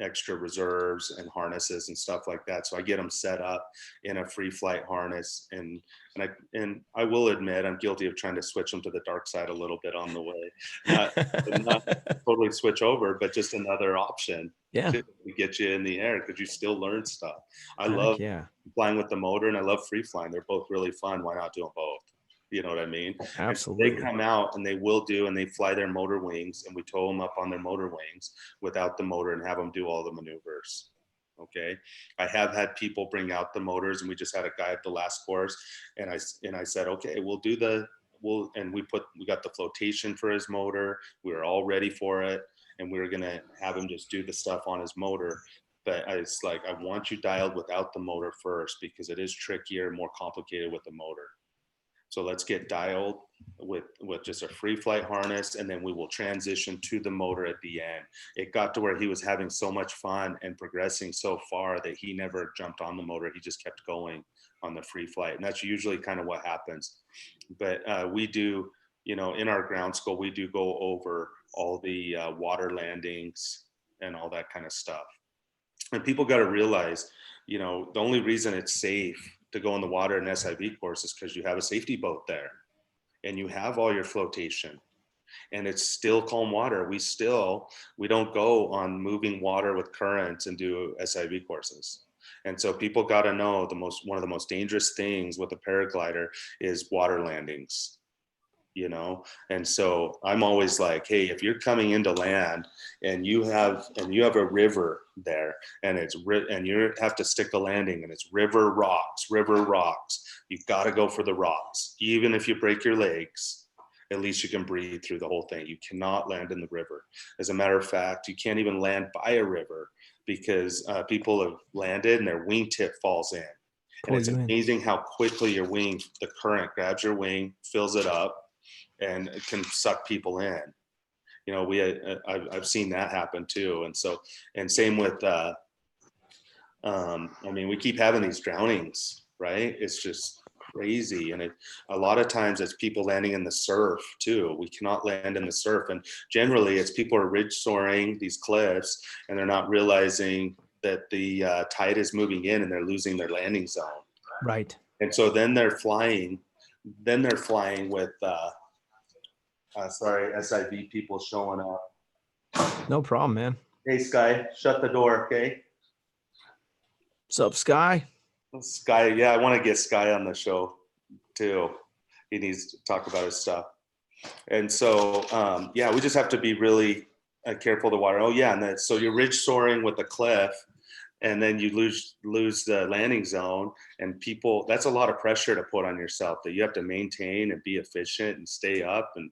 extra reserves and harnesses and stuff like that. So I get them set up in a free flight harness, and I will admit I'm guilty of trying to switch them to the dark side a little bit on the way. Not totally switch over, but just another option to get you in the air, because you still learn stuff. I love flying with the motor, and I love free flying. They're both really fun. Why not do them both? You know what I mean? Absolutely. They come out and they fly their motor wings, and we tow them up on their motor wings without the motor and have them do all the maneuvers. Okay. I have had people bring out the motors, and we just had a guy at the last course, and I said, okay, we got the flotation for his motor. We were all ready for it, and we were going to have him just do the stuff on his motor. But it's like, I want you dialed without the motor first, because it is trickier, more complicated with the motor. So let's get dialed with just a free flight harness, and then we will transition to the motor at the end. It got to where he was having so much fun and progressing so far that he never jumped on the motor. He just kept going on the free flight. And that's usually kind of what happens. But we do, in our ground school, we do go over all the water landings and all that kind of stuff. And people got to realize, the only reason it's safe to go in the water in SIV course is because you have a safety boat there, and you have all your flotation, and it's still calm water. We don't go on moving water with currents and do SIV courses. And so people got to know one of the most dangerous things with a paraglider is water landings. And so I'm always like, hey, if you're coming into land and you have a river there, and you have to stick a landing, and it's river rocks, you've got to go for the rocks. Even if you break your legs, at least you can breathe through the whole thing. You cannot land in the river. As a matter of fact, you can't even land by a river, because people have landed and their wingtip falls in. And it's amazing how quickly the current grabs your wing, fills it up, and it can suck people in. I've seen that happen too. And same with, we keep having these drownings, right? It's just crazy. And a lot of times it's people landing in the surf too. We cannot land in the surf. And generally it's people are ridge soaring these cliffs, and they're not realizing that the tide is moving in, and they're losing their landing zone. Right. And so then they're flying with, sorry, SIV people showing up. No problem, man. Hey, Sky, shut the door, okay? What's up, Sky? Sky, yeah, I want to get Sky on the show too. He needs to talk about his stuff. And so, we just have to be really careful of the water. Oh, yeah, and so you're ridge soaring with a cliff, and then you lose the landing zone, and that's a lot of pressure to put on yourself, that you have to maintain and be efficient and stay up, and,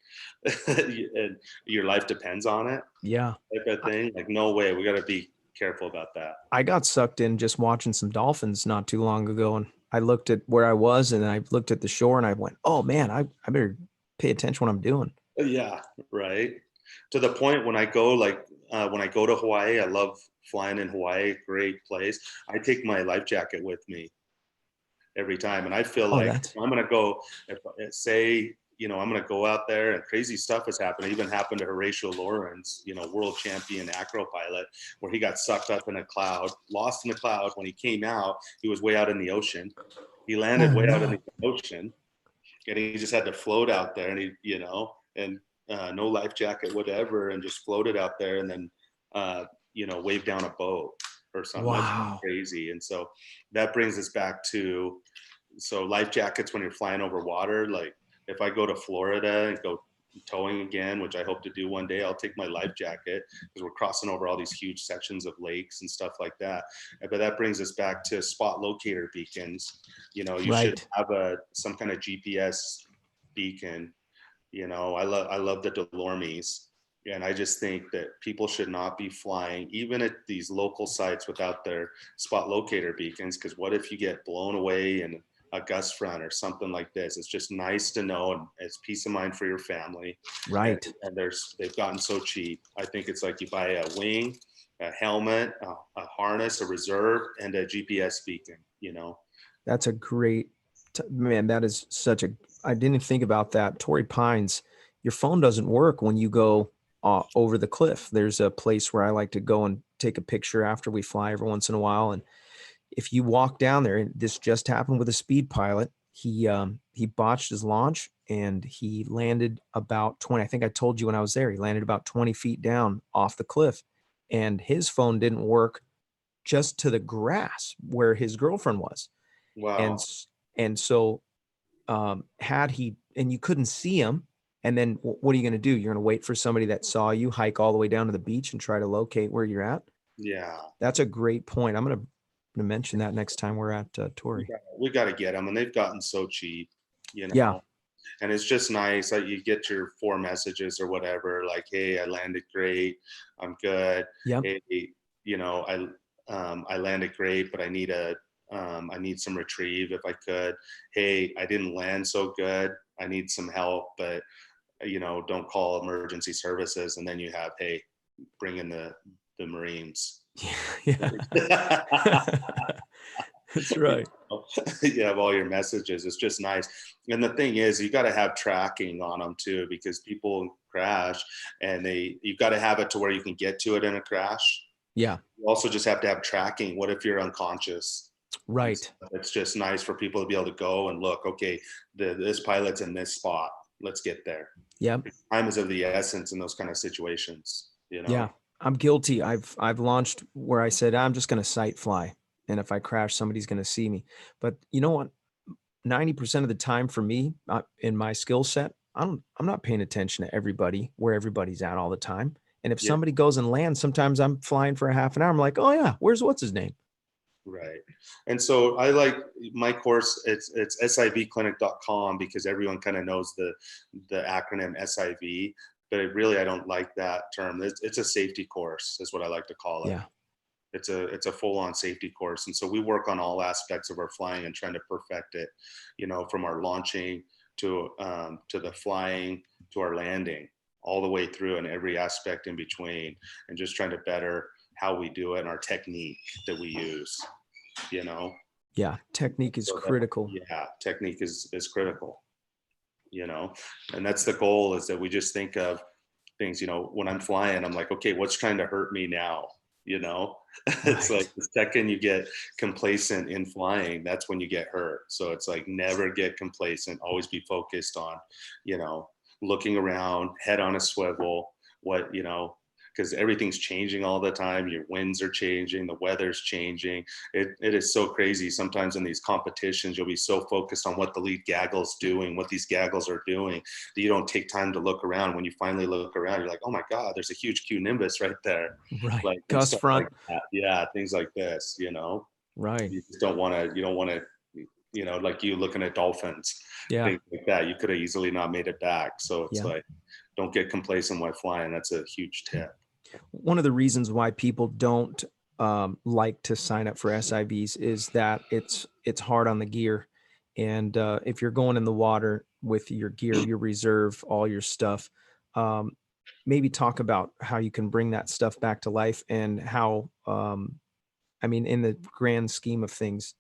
and your life depends on it. Yeah. Type of thing. Like, no way. We got to be careful about that. I got sucked in just watching some dolphins not too long ago, and I looked at where I was, and I looked at the shore, and I went, oh man, I better pay attention what I'm doing. Yeah. Right. To the point when I go to Hawaii, I love flying in Hawaii, great place. I take my life jacket with me, every time. And I feel Oh, like that's I'm going to go, if say, you know, I'm going to go out there and crazy stuff has happened. It even happened to Horatio Lawrence, you know, world champion acro pilot, where he got sucked up in a cloud, lost in the cloud. When he came out, he was way out in the ocean. He landed way out in the ocean, and he just had to float out there, and he, you know, and no life jacket, whatever, and just floated out there, and then, you know, waved down a boat or something. Wow. That's crazy. And so that brings us back to, so life jackets when you're flying over water, like if I go to Florida and go towing again, which I hope to do one day, I'll take my life jacket because we're crossing over all these huge sections of lakes and stuff like that. But that brings us back to spot locator beacons. You know, you should have some kind of GPS beacon. You know, I love the Delormes. And I just think that people should not be flying even at these local sites without their spot locator beacons, because what if you get blown away in a gust front or something like this? It's just nice to know, and it's peace of mind for your family. right. And they've gotten so cheap. I think it's like you buy a wing, a helmet, a harness, a reserve, and a GPS beacon, you know. That's a great, man. That is such a, I didn't think about that. Torrey Pines, your phone doesn't work when you go over the cliff. There's a place where I like to go and take a picture after we fly every once in a while. And if you walk down there, and this just happened with a speed pilot, he botched his launch and he landed about 20. I think I told you when I was there, he landed about 20 feet down off the cliff, and his phone didn't work just to the grass where his girlfriend was. Wow. And so had he, and you couldn't see him, and then what are you going to do? You're going to wait for somebody that saw you hike all the way down to the beach and try to locate where you're at? Yeah. That's a great point. I'm going to mention that next time we're at Torrey. We got to get them, and they've gotten so cheap, you know. Yeah. And it's just nice that you get your 4 messages or whatever, like, hey, I landed great, I'm good. Yep. Hey, you know, I landed great, but I need some retrieve if I could. Hey, I didn't land so good, I need some help, but you know, don't call emergency services. And then you have, hey, bring in the Marines. Yeah. That's right. You have all your messages. It's just nice. And the thing is, you got to have tracking on them too, because people crash, and you got to have it to where you can get to it in a crash. Yeah. You also just have to have tracking. What if you're unconscious? Right. It's just nice for people to be able to go and look, okay, this pilot's in this spot, let's get there. Yeah. Time is of the essence in those kind of situations, you know. Yeah. I'm guilty. I've launched where I said, I'm just going to sight fly, and if I crash, somebody's going to see me. But you know what? 90% of the time for me, in my skill set, I'm not paying attention to everybody, where everybody's at all the time. And if somebody goes and lands, sometimes I'm flying for a half an hour. I'm like, oh yeah, what's his name? Right. And so I like my course, it's sivclinic.com, because everyone kind of knows the acronym SIV, but I don't like that term. It's a safety course is what I like to call it. Yeah. It's a full-on safety course. And so we work on all aspects of our flying and trying to perfect it, you know, from our launching to the flying to our landing, all the way through, and every aspect in between, and just trying to better how we do it and our technique that we use, you know. Yeah, technique is critical. Technique is critical, you know. And that's the goal, is that we just think of things, you know, when I'm flying, I'm like, okay, what's trying to hurt me now, you know. It's like the second you get complacent in flying, that's when you get hurt. So it's like, never get complacent, always be focused on, you know, looking around, head on a swivel, what, you know, because everything's changing all the time. Your winds are changing, the weather's changing. It is so crazy. Sometimes in these competitions, you'll be so focused on what the lead gaggle's doing, what these gaggles are doing, that you don't take time to look around. When you finally look around, you're like, oh my God, there's a huge Q Nimbus right there. Right. Like gust front. Like yeah, things like this, you know. Right. You just don't want to, you know, like you looking at dolphins, things like that. You could have easily not made it back. So it's like, don't get complacent while flying. That's a huge tip. One of the reasons why people don't like to sign up for SIVs is that it's hard on the gear. And if you're going in the water with your gear, your reserve, all your stuff, maybe talk about how you can bring that stuff back to life, and how, I mean, in the grand scheme of things,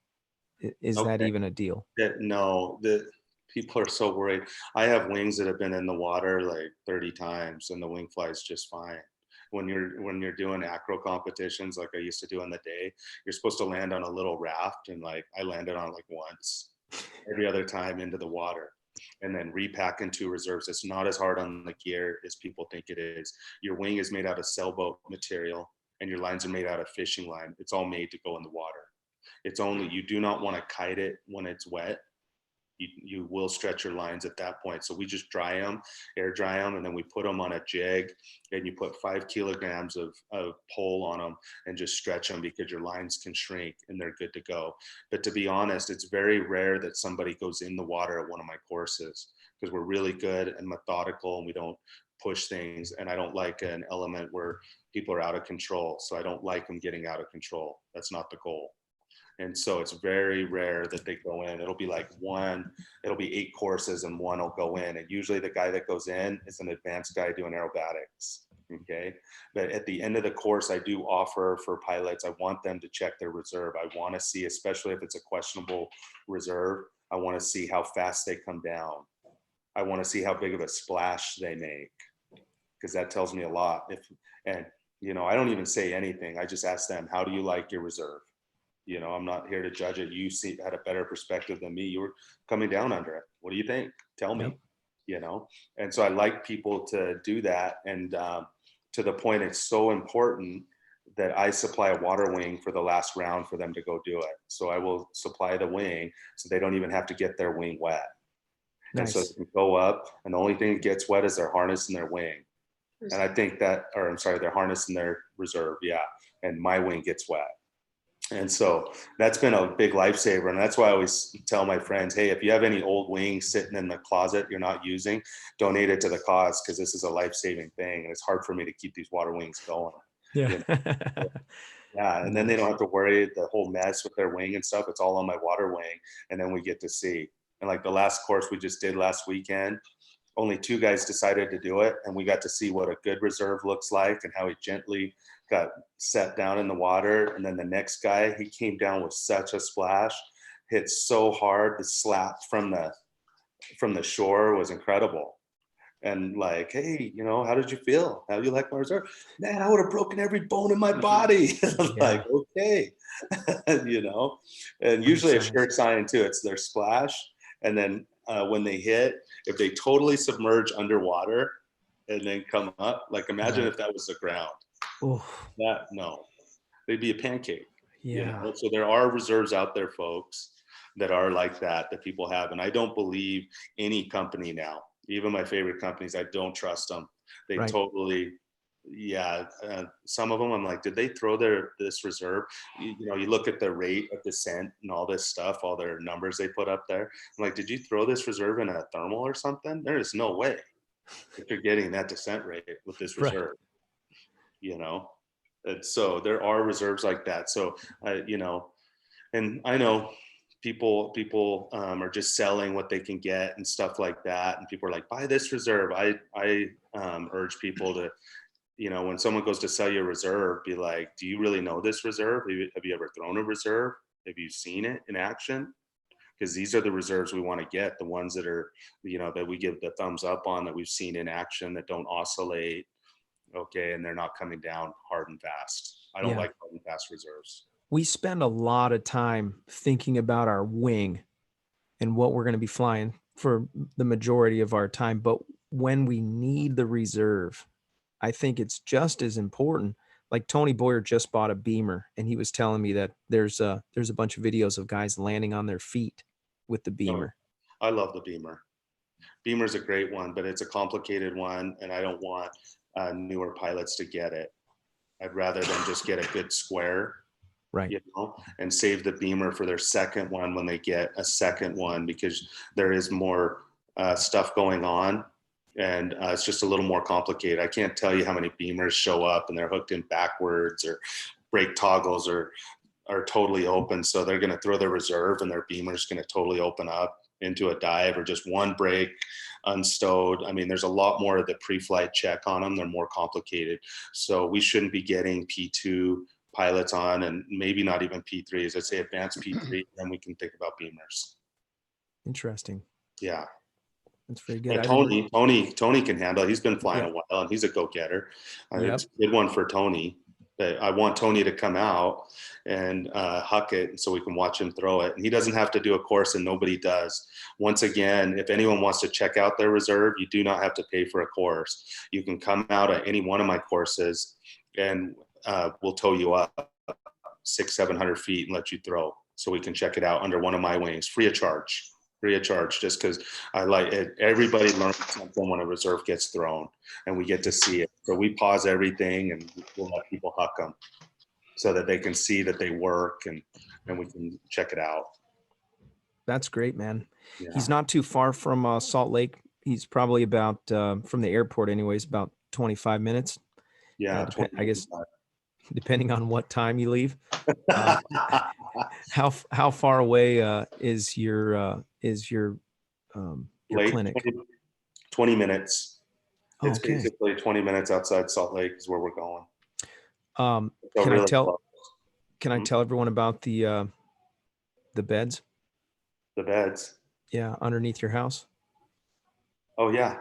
Is that Okay. even a deal? No, the people are so worried. I have wings that have been in the water like 30 times and the wing flies just fine. When you're doing acro competitions like I used to do in the day, you're supposed to land on a little raft, and like I landed on like once. Every other time into the water, and then repack into reserves. It's not as hard on the gear as people think it is. Your wing is made out of sailboat material and your lines are made out of fishing line. It's all made to go in the water. It's only, you do not want to kite it when it's wet. You will stretch your lines at that point. So we just dry them, air dry them, and then we put them on a jig, and you put 5 kilograms of pole on them and just stretch them, because your lines can shrink and they're good to go. But to be honest, it's very rare that somebody goes in the water at one of my courses, because we're really good and methodical and we don't push things. And I don't like an element where people are out of control. So I don't like them getting out of control. That's not the goal. And so it's very rare that they go in. It'll be like it'll be 8 courses and one will go in. And usually the guy that goes in is an advanced guy doing aerobatics. Okay. But at the end of the course, I do offer for pilots, I want them to check their reserve. I want to see, especially if it's a questionable reserve, I want to see how fast they come down. I want to see how big of a splash they make, because that tells me a lot. And I don't even say anything. I just ask them, how do you like your reserve? I'm not here to judge it. You had a better perspective than me. You were coming down under it. What do you think? Tell me, And so I like people to do that. And to the point, it's so important that I supply a water wing for the last round for them to go do it. So I will supply the wing so they don't even have to get their wing wet. Nice. And so they can go up, and the only thing that gets wet is their harness and their wing. And I think that, or I'm sorry, their harness and their reserve. Yeah. And my wing gets wet. And so that's been a big lifesaver. And that's why I always tell my friends, hey, if you have any old wings sitting in the closet you're not using, donate it to the cause, because this is a life-saving thing. And it's hard for me to keep these water wings going. Yeah. Yeah. And then they don't have to worry the whole mess with their wing and stuff. It's all on my water wing. And then we get to see. And like the last course we just did last weekend, only 2 guys decided to do it. And we got to see what a good reserve looks like and how he gently got set down in the water. And then the next guy, he came down with such a splash, hit so hard, the slap from the shore was incredible. And like, hey, how did you feel? How do you like my reserve? Man, I would have broken every bone in my body. Like, okay. And usually a sure sign too, it's their splash. And then when they hit, if they totally submerge underwater and then come up, like imagine if that was the ground. No, they'd be a pancake. Yeah. So there are reserves out there, folks, that are like that people have. And I don't believe any company now, even my favorite companies, I don't trust them. They totally, some of them I'm like, did they throw this reserve? You look at the rate of descent and all this stuff, all their numbers they put up there. I'm like, did you throw this reserve in a thermal or something? There is no way that you're getting that descent rate with this reserve. And so there are reserves like that. So and I know people are just selling what they can get and stuff like that. And people are like, buy this reserve. I urge people to, when someone goes to sell you a reserve, be like, do you really know this reserve? Have you ever thrown a reserve? Have you seen it in action? Because these are the reserves we want to get, the ones that are, that we give the thumbs up on, that we've seen in action, that don't oscillate. Okay. And they're not coming down hard and fast. I don't like hard and fast reserves. We spend a lot of time thinking about our wing and what we're going to be flying for the majority of our time. But when we need the reserve, I think it's just as important. Like Tony Boyer just bought a Beamer, and he was telling me that there's a bunch of videos of guys landing on their feet with the Beamer. I love the Beamer. Beamer's a great one, but it's a complicated one, and I don't want newer pilots to get it. I'd rather them just get a good square, and save the Beamer for their second one when they get a second one, because there is more stuff going on, and it's just a little more complicated. I can't tell you how many Beamers show up and they're hooked in backwards, or brake toggles are totally open. So they're going to throw their reserve and their Beamer's going to totally open up into a dive, or just one brake unstowed. I mean, there's a lot more of the pre-flight check on them. They're more complicated. So we shouldn't be getting P2 pilots on, and maybe not even P3s. I'd say advanced P3, then we can think about Beamers. Interesting. Yeah. That's very good. And Tony can handle it. He's been flying Yep. a while, and he's a go-getter. Yep. It's a good one for Tony. But I want Tony to come out and huck it so we can watch him throw it. And he doesn't have to do a course, and nobody does. Once again, if anyone wants to check out their reserve, you do not have to pay for a course. You can come out at any one of my courses, and we'll tow you up 600-700 feet and let you throw, so we can check it out under one of my wings, free of charge. Just because I like it. Everybody learns something when a reserve gets thrown, and we get to see it. So we pause everything and we'll let people huck them so that they can see that they work, and we can check it out. That's great, man. Yeah. He's not too far from Salt Lake. He's probably about from the airport anyways, about 25 minutes. Yeah. I guess depending on what time you leave. How far away is your clinic? 20 minutes. It's okay. basically 20 minutes outside Salt Lake is where we're going. Can really I tell? close. Can I tell everyone about the beds? The beds. Yeah, underneath your house. Oh yeah.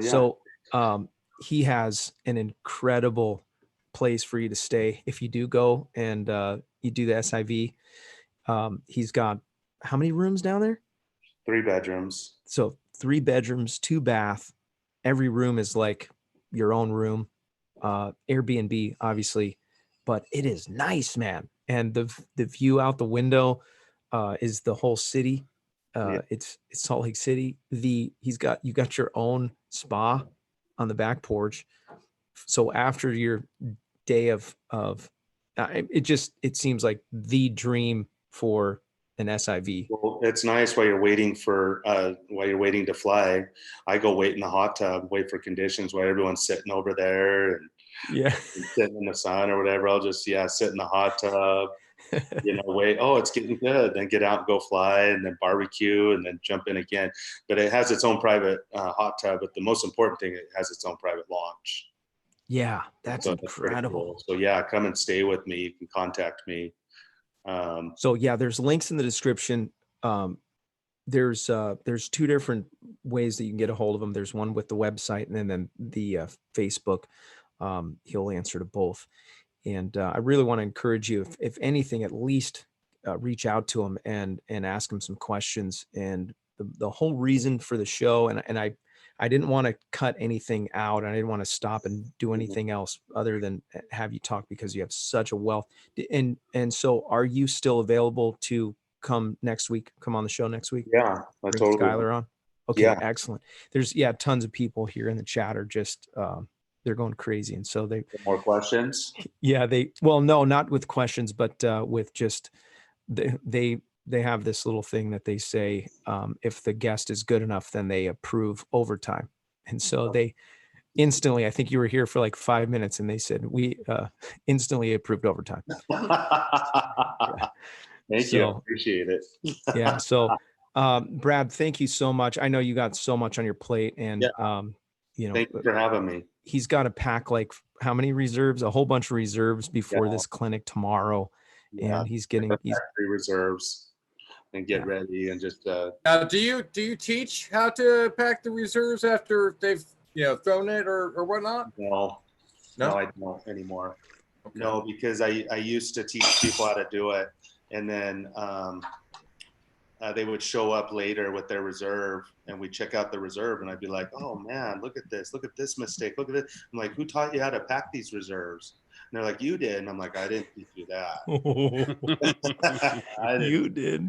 So he has an incredible place for you to stay if you do go and you do the SIV. He's got how many rooms down there? 3 bedrooms. So 3 bedrooms, 2 bath. Every room is like your own room. Airbnb, obviously, but it is nice, man. And the view out the window is the whole city. It's Salt Lake City. You got your own spa on the back porch. So after your day of it seems like the dream for an SIV. Well, it's nice while you're waiting to fly. I go wait in the hot tub, wait for conditions while everyone's sitting over there and sitting in the sun or whatever. I'll just sit in the hot tub, wait. Oh, it's getting good. Then get out and go fly, and then barbecue, and then jump in again. But it has its own private hot tub. But the most important thing, it has its own private launch. Yeah, that's incredible. Cool. So come and stay with me. You can contact me. So there's links in the description. There's 2 different ways that you can get a hold of him. There's one with the website, and then the Facebook. He'll answer to both. And I really want to encourage you, if anything, at least reach out to him and ask him some questions. And the whole reason for the show, and I didn't want to cut anything out. I didn't want to stop and do anything else other than have you talk, because you have such a wealth. And so are you still available to come next week? Come on the show next week? Yeah, I totally. Skylar on? Okay, yeah. Excellent. There's tons of people here in the chat are just they're going crazy. And so more questions. Yeah, no, not with questions, but with just they have this little thing that they say, if the guest is good enough, then they approve overtime. And so they instantly, I think you were here for like 5 minutes, and they said, we instantly approved overtime. Thank you. Appreciate it. Yeah. So, Brad, thank you so much. I know you got so much on your plate, and, thank you for having me. He's got to pack like how many reserves? A whole bunch of reserves before this clinic tomorrow. And he's 3 reserves. And get ready and just Now, do you teach how to pack the reserves after they've thrown it or whatnot? No, I don't anymore. Okay. No, because I used to teach people how to do it, and then they would show up later with their reserve, and we'd check out the reserve, and I'd be like, oh man, look at this mistake, look at it. I'm like, who taught you how to pack these reserves? And they're like, you did. And I'm like, I didn't teach you that. You did.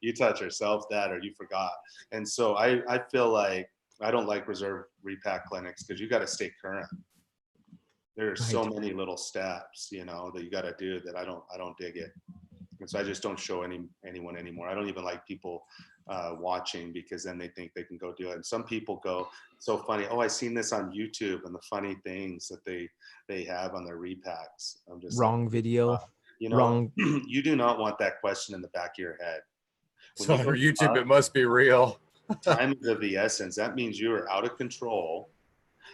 You taught yourself that, or you forgot. And so I feel like I don't like reserve repack clinics, because you got to stay current. There's so many little steps, that you got to do that I don't dig it. And so I just don't show anyone anymore. I don't even like people watching, because then they think they can go do it. And some people go, so funny, oh, I seen this on YouTube, and the funny things that they have on their repacks. I'm just wrong video. Wrong. You do not want that question in the back of your head. So on YouTube, it must be real. Time is of the essence. That means you are out of control,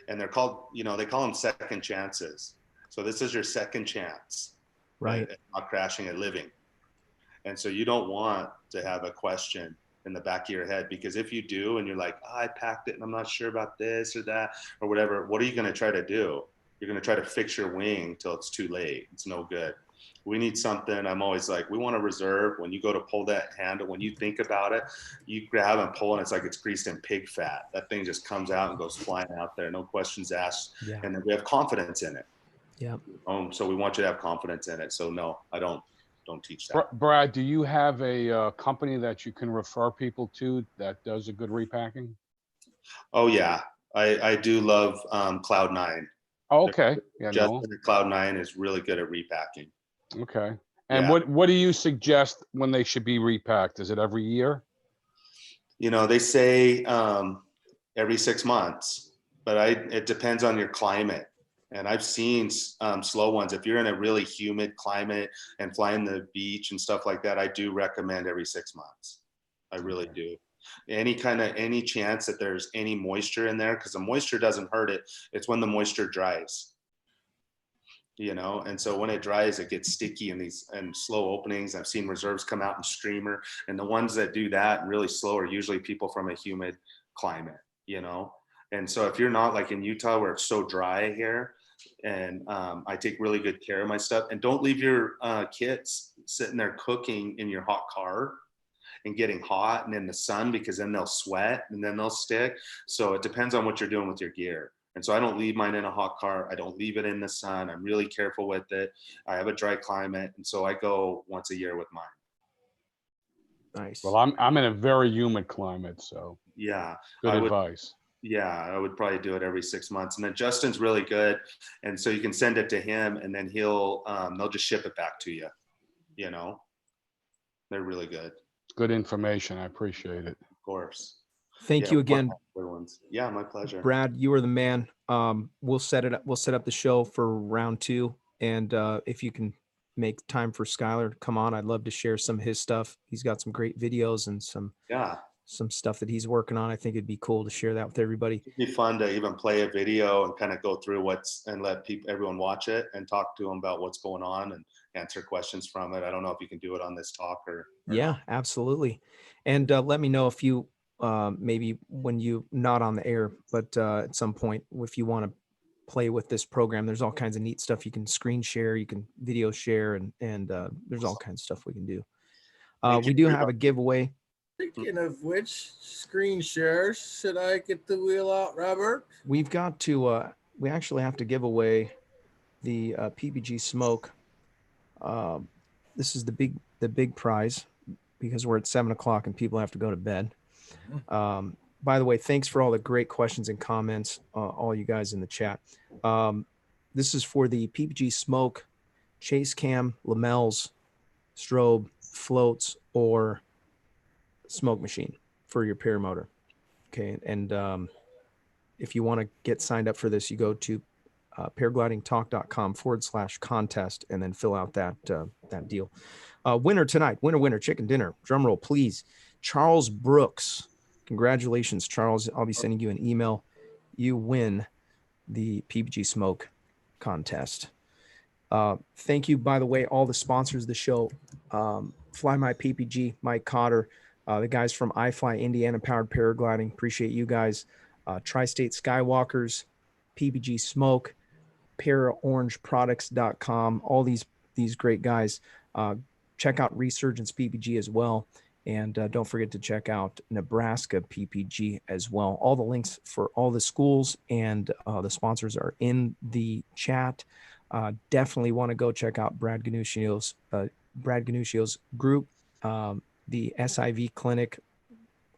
and they're called, they call them second chances. So this is your second chance. Right. Not crashing and living. And so you don't want to have a question in the back of your head, because if you do and you're like, oh, I packed it and I'm not sure about this or that or whatever, what are you going to try to do? You're going to try to fix your wing till it's too late. It's no good. We need something. I'm always like, we want to reserve. When you go to pull that handle, when you think about it, you grab and pull and it's like it's greased in pig fat. That thing just comes out and goes flying out there. No questions asked. Yeah. And then we have confidence in it. Yeah. So we want you to have confidence in it. So no, I don't teach that. Brad, do you have a company that you can refer people to that does a good repacking? Oh yeah. I do love Cloud9. Oh, okay. Yeah, no. Justin at Cloud9 is really good at repacking. Okay. And Yeah. what do you suggest when they should be repacked? Is it every year? You know, they say every 6 months, but it depends on your climate. And I've seen slow ones. If you're in a really humid climate and flying the beach and stuff like that, I do recommend every 6 months. I really do. Any chance that there's any moisture in there, because the moisture doesn't hurt it. It's when the moisture dries. You know, and so when it dries, it gets sticky in these and slow openings. I've seen reserves come out in streamer, and the ones that do that really slow are usually people from a humid climate, you know. And so if you're not like in Utah where it's so dry here, and I take really good care of my stuff, and don't leave your kits sitting there cooking in your hot car and getting hot and in the sun, because then they'll sweat and then they'll stick. So it depends on what you're doing with your gear. And so I don't leave mine in a hot car. I don't leave it in the sun. I'm really careful with it. I have a dry climate. And so I go once a year with mine. Nice. Well, I'm in a very humid climate, so yeah. good advice. Yeah, I would probably do it every 6 months. And then Justin's really good. And so you can send it to him and then they'll just ship it back to you. You know, they're really good. Good information. I appreciate it. Of course. Thank you again. Yeah, my pleasure. Brad, you are the man. We'll set it up. We'll set up the show for round 2. And if you can make time for Skylar to come on, I'd love to share some of his stuff. He's got some great videos and some stuff that he's working on. I think it'd be cool to share that with everybody. It'd be fun to even play a video and kind of go through and let everyone watch it and talk to them about what's going on and answer questions from it. I don't know if you can do it on this talk or yeah, not. Absolutely. And let me know if you maybe when you not on the air, but at some point, if you want to play with this program, there's all kinds of neat stuff. You can screen share, you can video share, and there's all kinds of stuff we can do. We do have a giveaway. Speaking of which, screen shares, should I get the wheel out, Robert? We've got to, we actually have to give away the PPG smoke. This is the big prize because we're at 7:00 and people have to go to bed. By the way, thanks for all the great questions and comments, all you guys in the chat. This is for the PPG smoke, chase cam, lamels, strobe, floats, or smoke machine for your paramotor. Okay. And if you want to get signed up for this, you go to paraglidingtalk.com/contest and then fill out that deal. Winner tonight, winner, chicken dinner. Drum roll, please. Charles Brooks. Congratulations, Charles. I'll be sending you an email. You win the PPG Smoke contest. Thank you, by the way, all the sponsors of the show. Fly My PPG, Mike Cotter, the guys from iFly Indiana Powered Paragliding. Appreciate you guys. Tri-State Skywalkers, PPG Smoke, paraorangeproducts.com. All these great guys. Check out Resurgence PPG as well. And don't forget to check out Nebraska PPG as well. All the links for all the schools and the sponsors are in the chat. Definitely want to go check out Brad Gunnuscio's group. The SIV clinic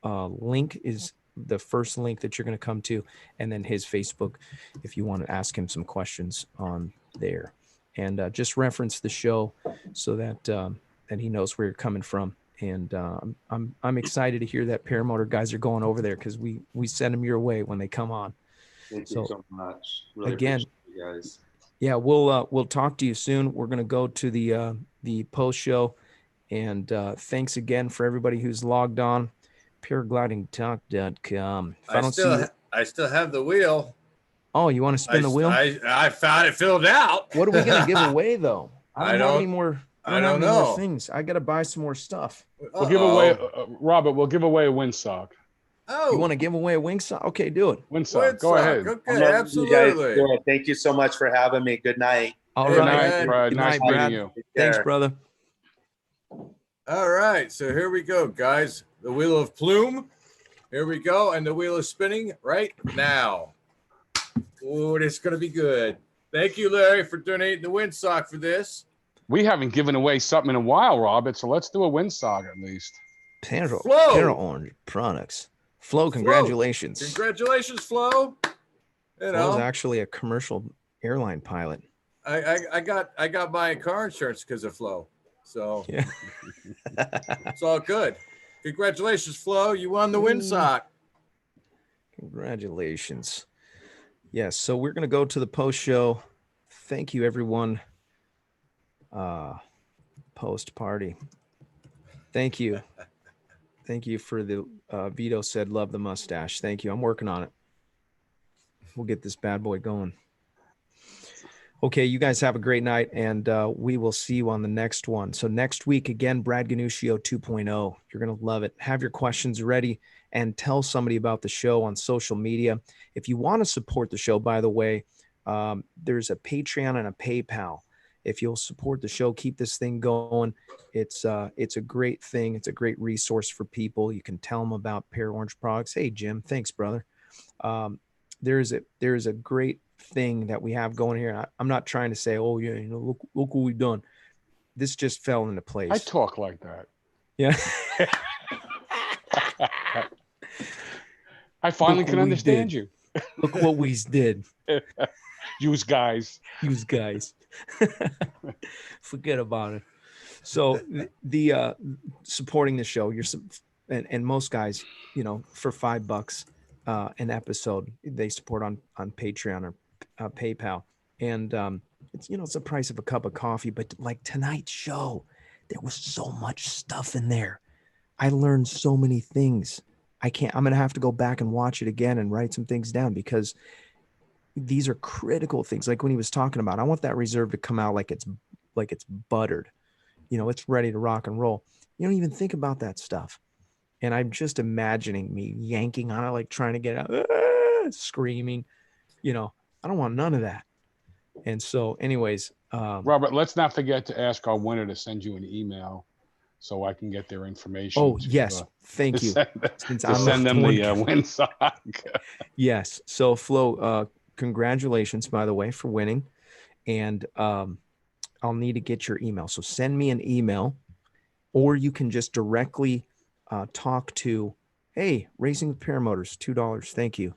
link is the first link that you're going to come to, and then his Facebook if you want to ask him some questions on there. And just reference the show so that that he knows where you're coming from. And I'm excited to hear that paramotor guys are going over there because we send them your way when they come on. Thank you so much. Really again, appreciate you guys. Yeah, we'll talk to you soon. We're going to go to the post show, and thanks again for everybody who's logged on. Paraglidingtalk.com. I still have the wheel. Oh, you want to spin the wheel? I found it filled out. What are we going to give away though? I don't have any more. I don't have any more know. things. I got to buy some more stuff. We'll give away, Uh-oh. Robert, we'll give away a windsock. Oh, You want to give away a wingsock? Okay, do it. Windsock, go ahead. Okay, I'm letting you guys absolutely. do it. Thank you so much for having me. Good night. All Hey, Good right. night, man. Fred. Good Nice night, meeting Brad. you. Take Thanks, care. brother. All right, so here we go, guys. The wheel of plume. Here we go, and the wheel is spinning right now. Oh, this is gonna be good. Thank you, Larry, for donating the windsock for this. We haven't given away something in a while, Robert, so let's do a windsock at least. Para Flo. Orange Products. Flo, congratulations. Congratulations, Flo. You Flo's know, actually a commercial airline pilot. I got my car insurance because of Flo. So Yeah. it's all good. Congratulations, Flo. You won the windsock. Congratulations. Yes, so we're going to go to the post show. Thank you, everyone. Post party. Thank you. Thank you for the Vito said, love the mustache. Thank you. I'm working on it. We'll get this bad boy going. Okay, you guys have a great night, and we will see you on the next one. So next week, again, Brad Gunnuscio 2.0. You're going to love it. Have your questions ready and tell somebody about the show on social media. If you want to support the show, by the way, there's a Patreon and a PayPal. If you'll support the show, keep this thing going. It's a great thing. It's a great resource for people. You can tell them about Para Orange Products. Hey, Jim, thanks, brother. There's a great thing that we have going here. I'm not trying to say, oh yeah, look what we've done. This just fell into place. I talk like that. Yeah. I finally can understand you. Look what we did. Use guys. Use guys. Forget about it. So the supporting the show, and most guys, for $5 an episode, they support on Patreon or PayPal, and it's the price of a cup of coffee. But like tonight's show, there was so much stuff in there. I learned so many things. I'm gonna have to go back and watch it again and write some things down, because these are critical things. Like when he was talking about, I want that reserve to come out like it's buttered. It's ready to rock and roll. You don't even think about that stuff. And I'm just imagining me yanking on it, like trying to get out, screaming. I don't want none of that. And so anyways, Robert, let's not forget to ask our winner to send you an email so I can get their information. Oh, yes. Thank you. Send them the windsock. Yes. So Flo, congratulations, by the way, for winning. And I'll need to get your email. So send me an email, or you can just directly talk to, hey, Racing with Paramotors, $2. Thank you.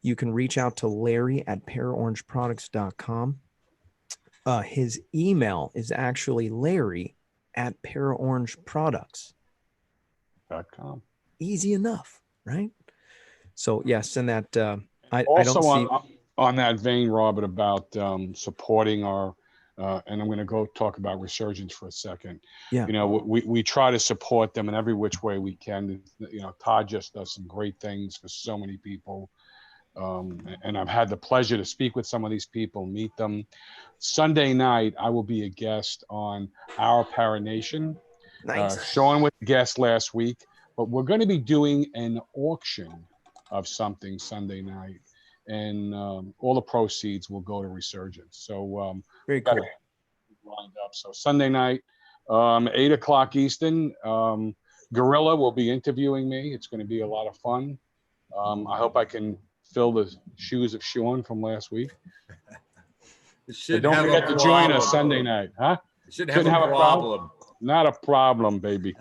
You can reach out to Larry at paraorangeproducts.com. His email is actually Larry at paraorangeproducts.com. Easy enough, right? So yeah, send that. I don't see. On that vein, Robert, about supporting our, and I'm going to go talk about Resurgence for a second. Yeah. We try to support them in every which way we can. Todd just does some great things for so many people. And I've had the pleasure to speak with some of these people, meet them. Sunday night, I will be a guest on Our Paranation. Nice. Sean was a guest last week, but we're going to be doing an auction of something Sunday night. And all the proceeds will go to Resurgence. So very cool. Lined up. So Sunday night, 8:00 Eastern. Gorilla will be interviewing me. It's going to be a lot of fun. I hope I can fill the shoes of Sean from last week. Don't forget to join us Sunday night, huh? Shouldn't have a problem. Not a problem, baby.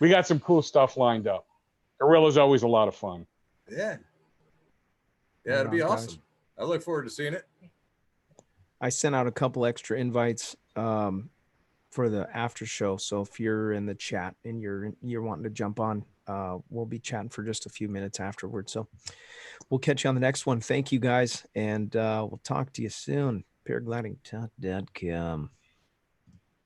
We got some cool stuff lined up. Gorilla's always a lot of fun. Yeah, it'll be awesome. I look forward to seeing it. I sent out a couple extra invites for the after show. So if you're in the chat and you're wanting to jump on, we'll be chatting for just a few minutes afterwards. So we'll catch you on the next one. Thank you guys, and we'll talk to you soon. Paraglidingtalk.com.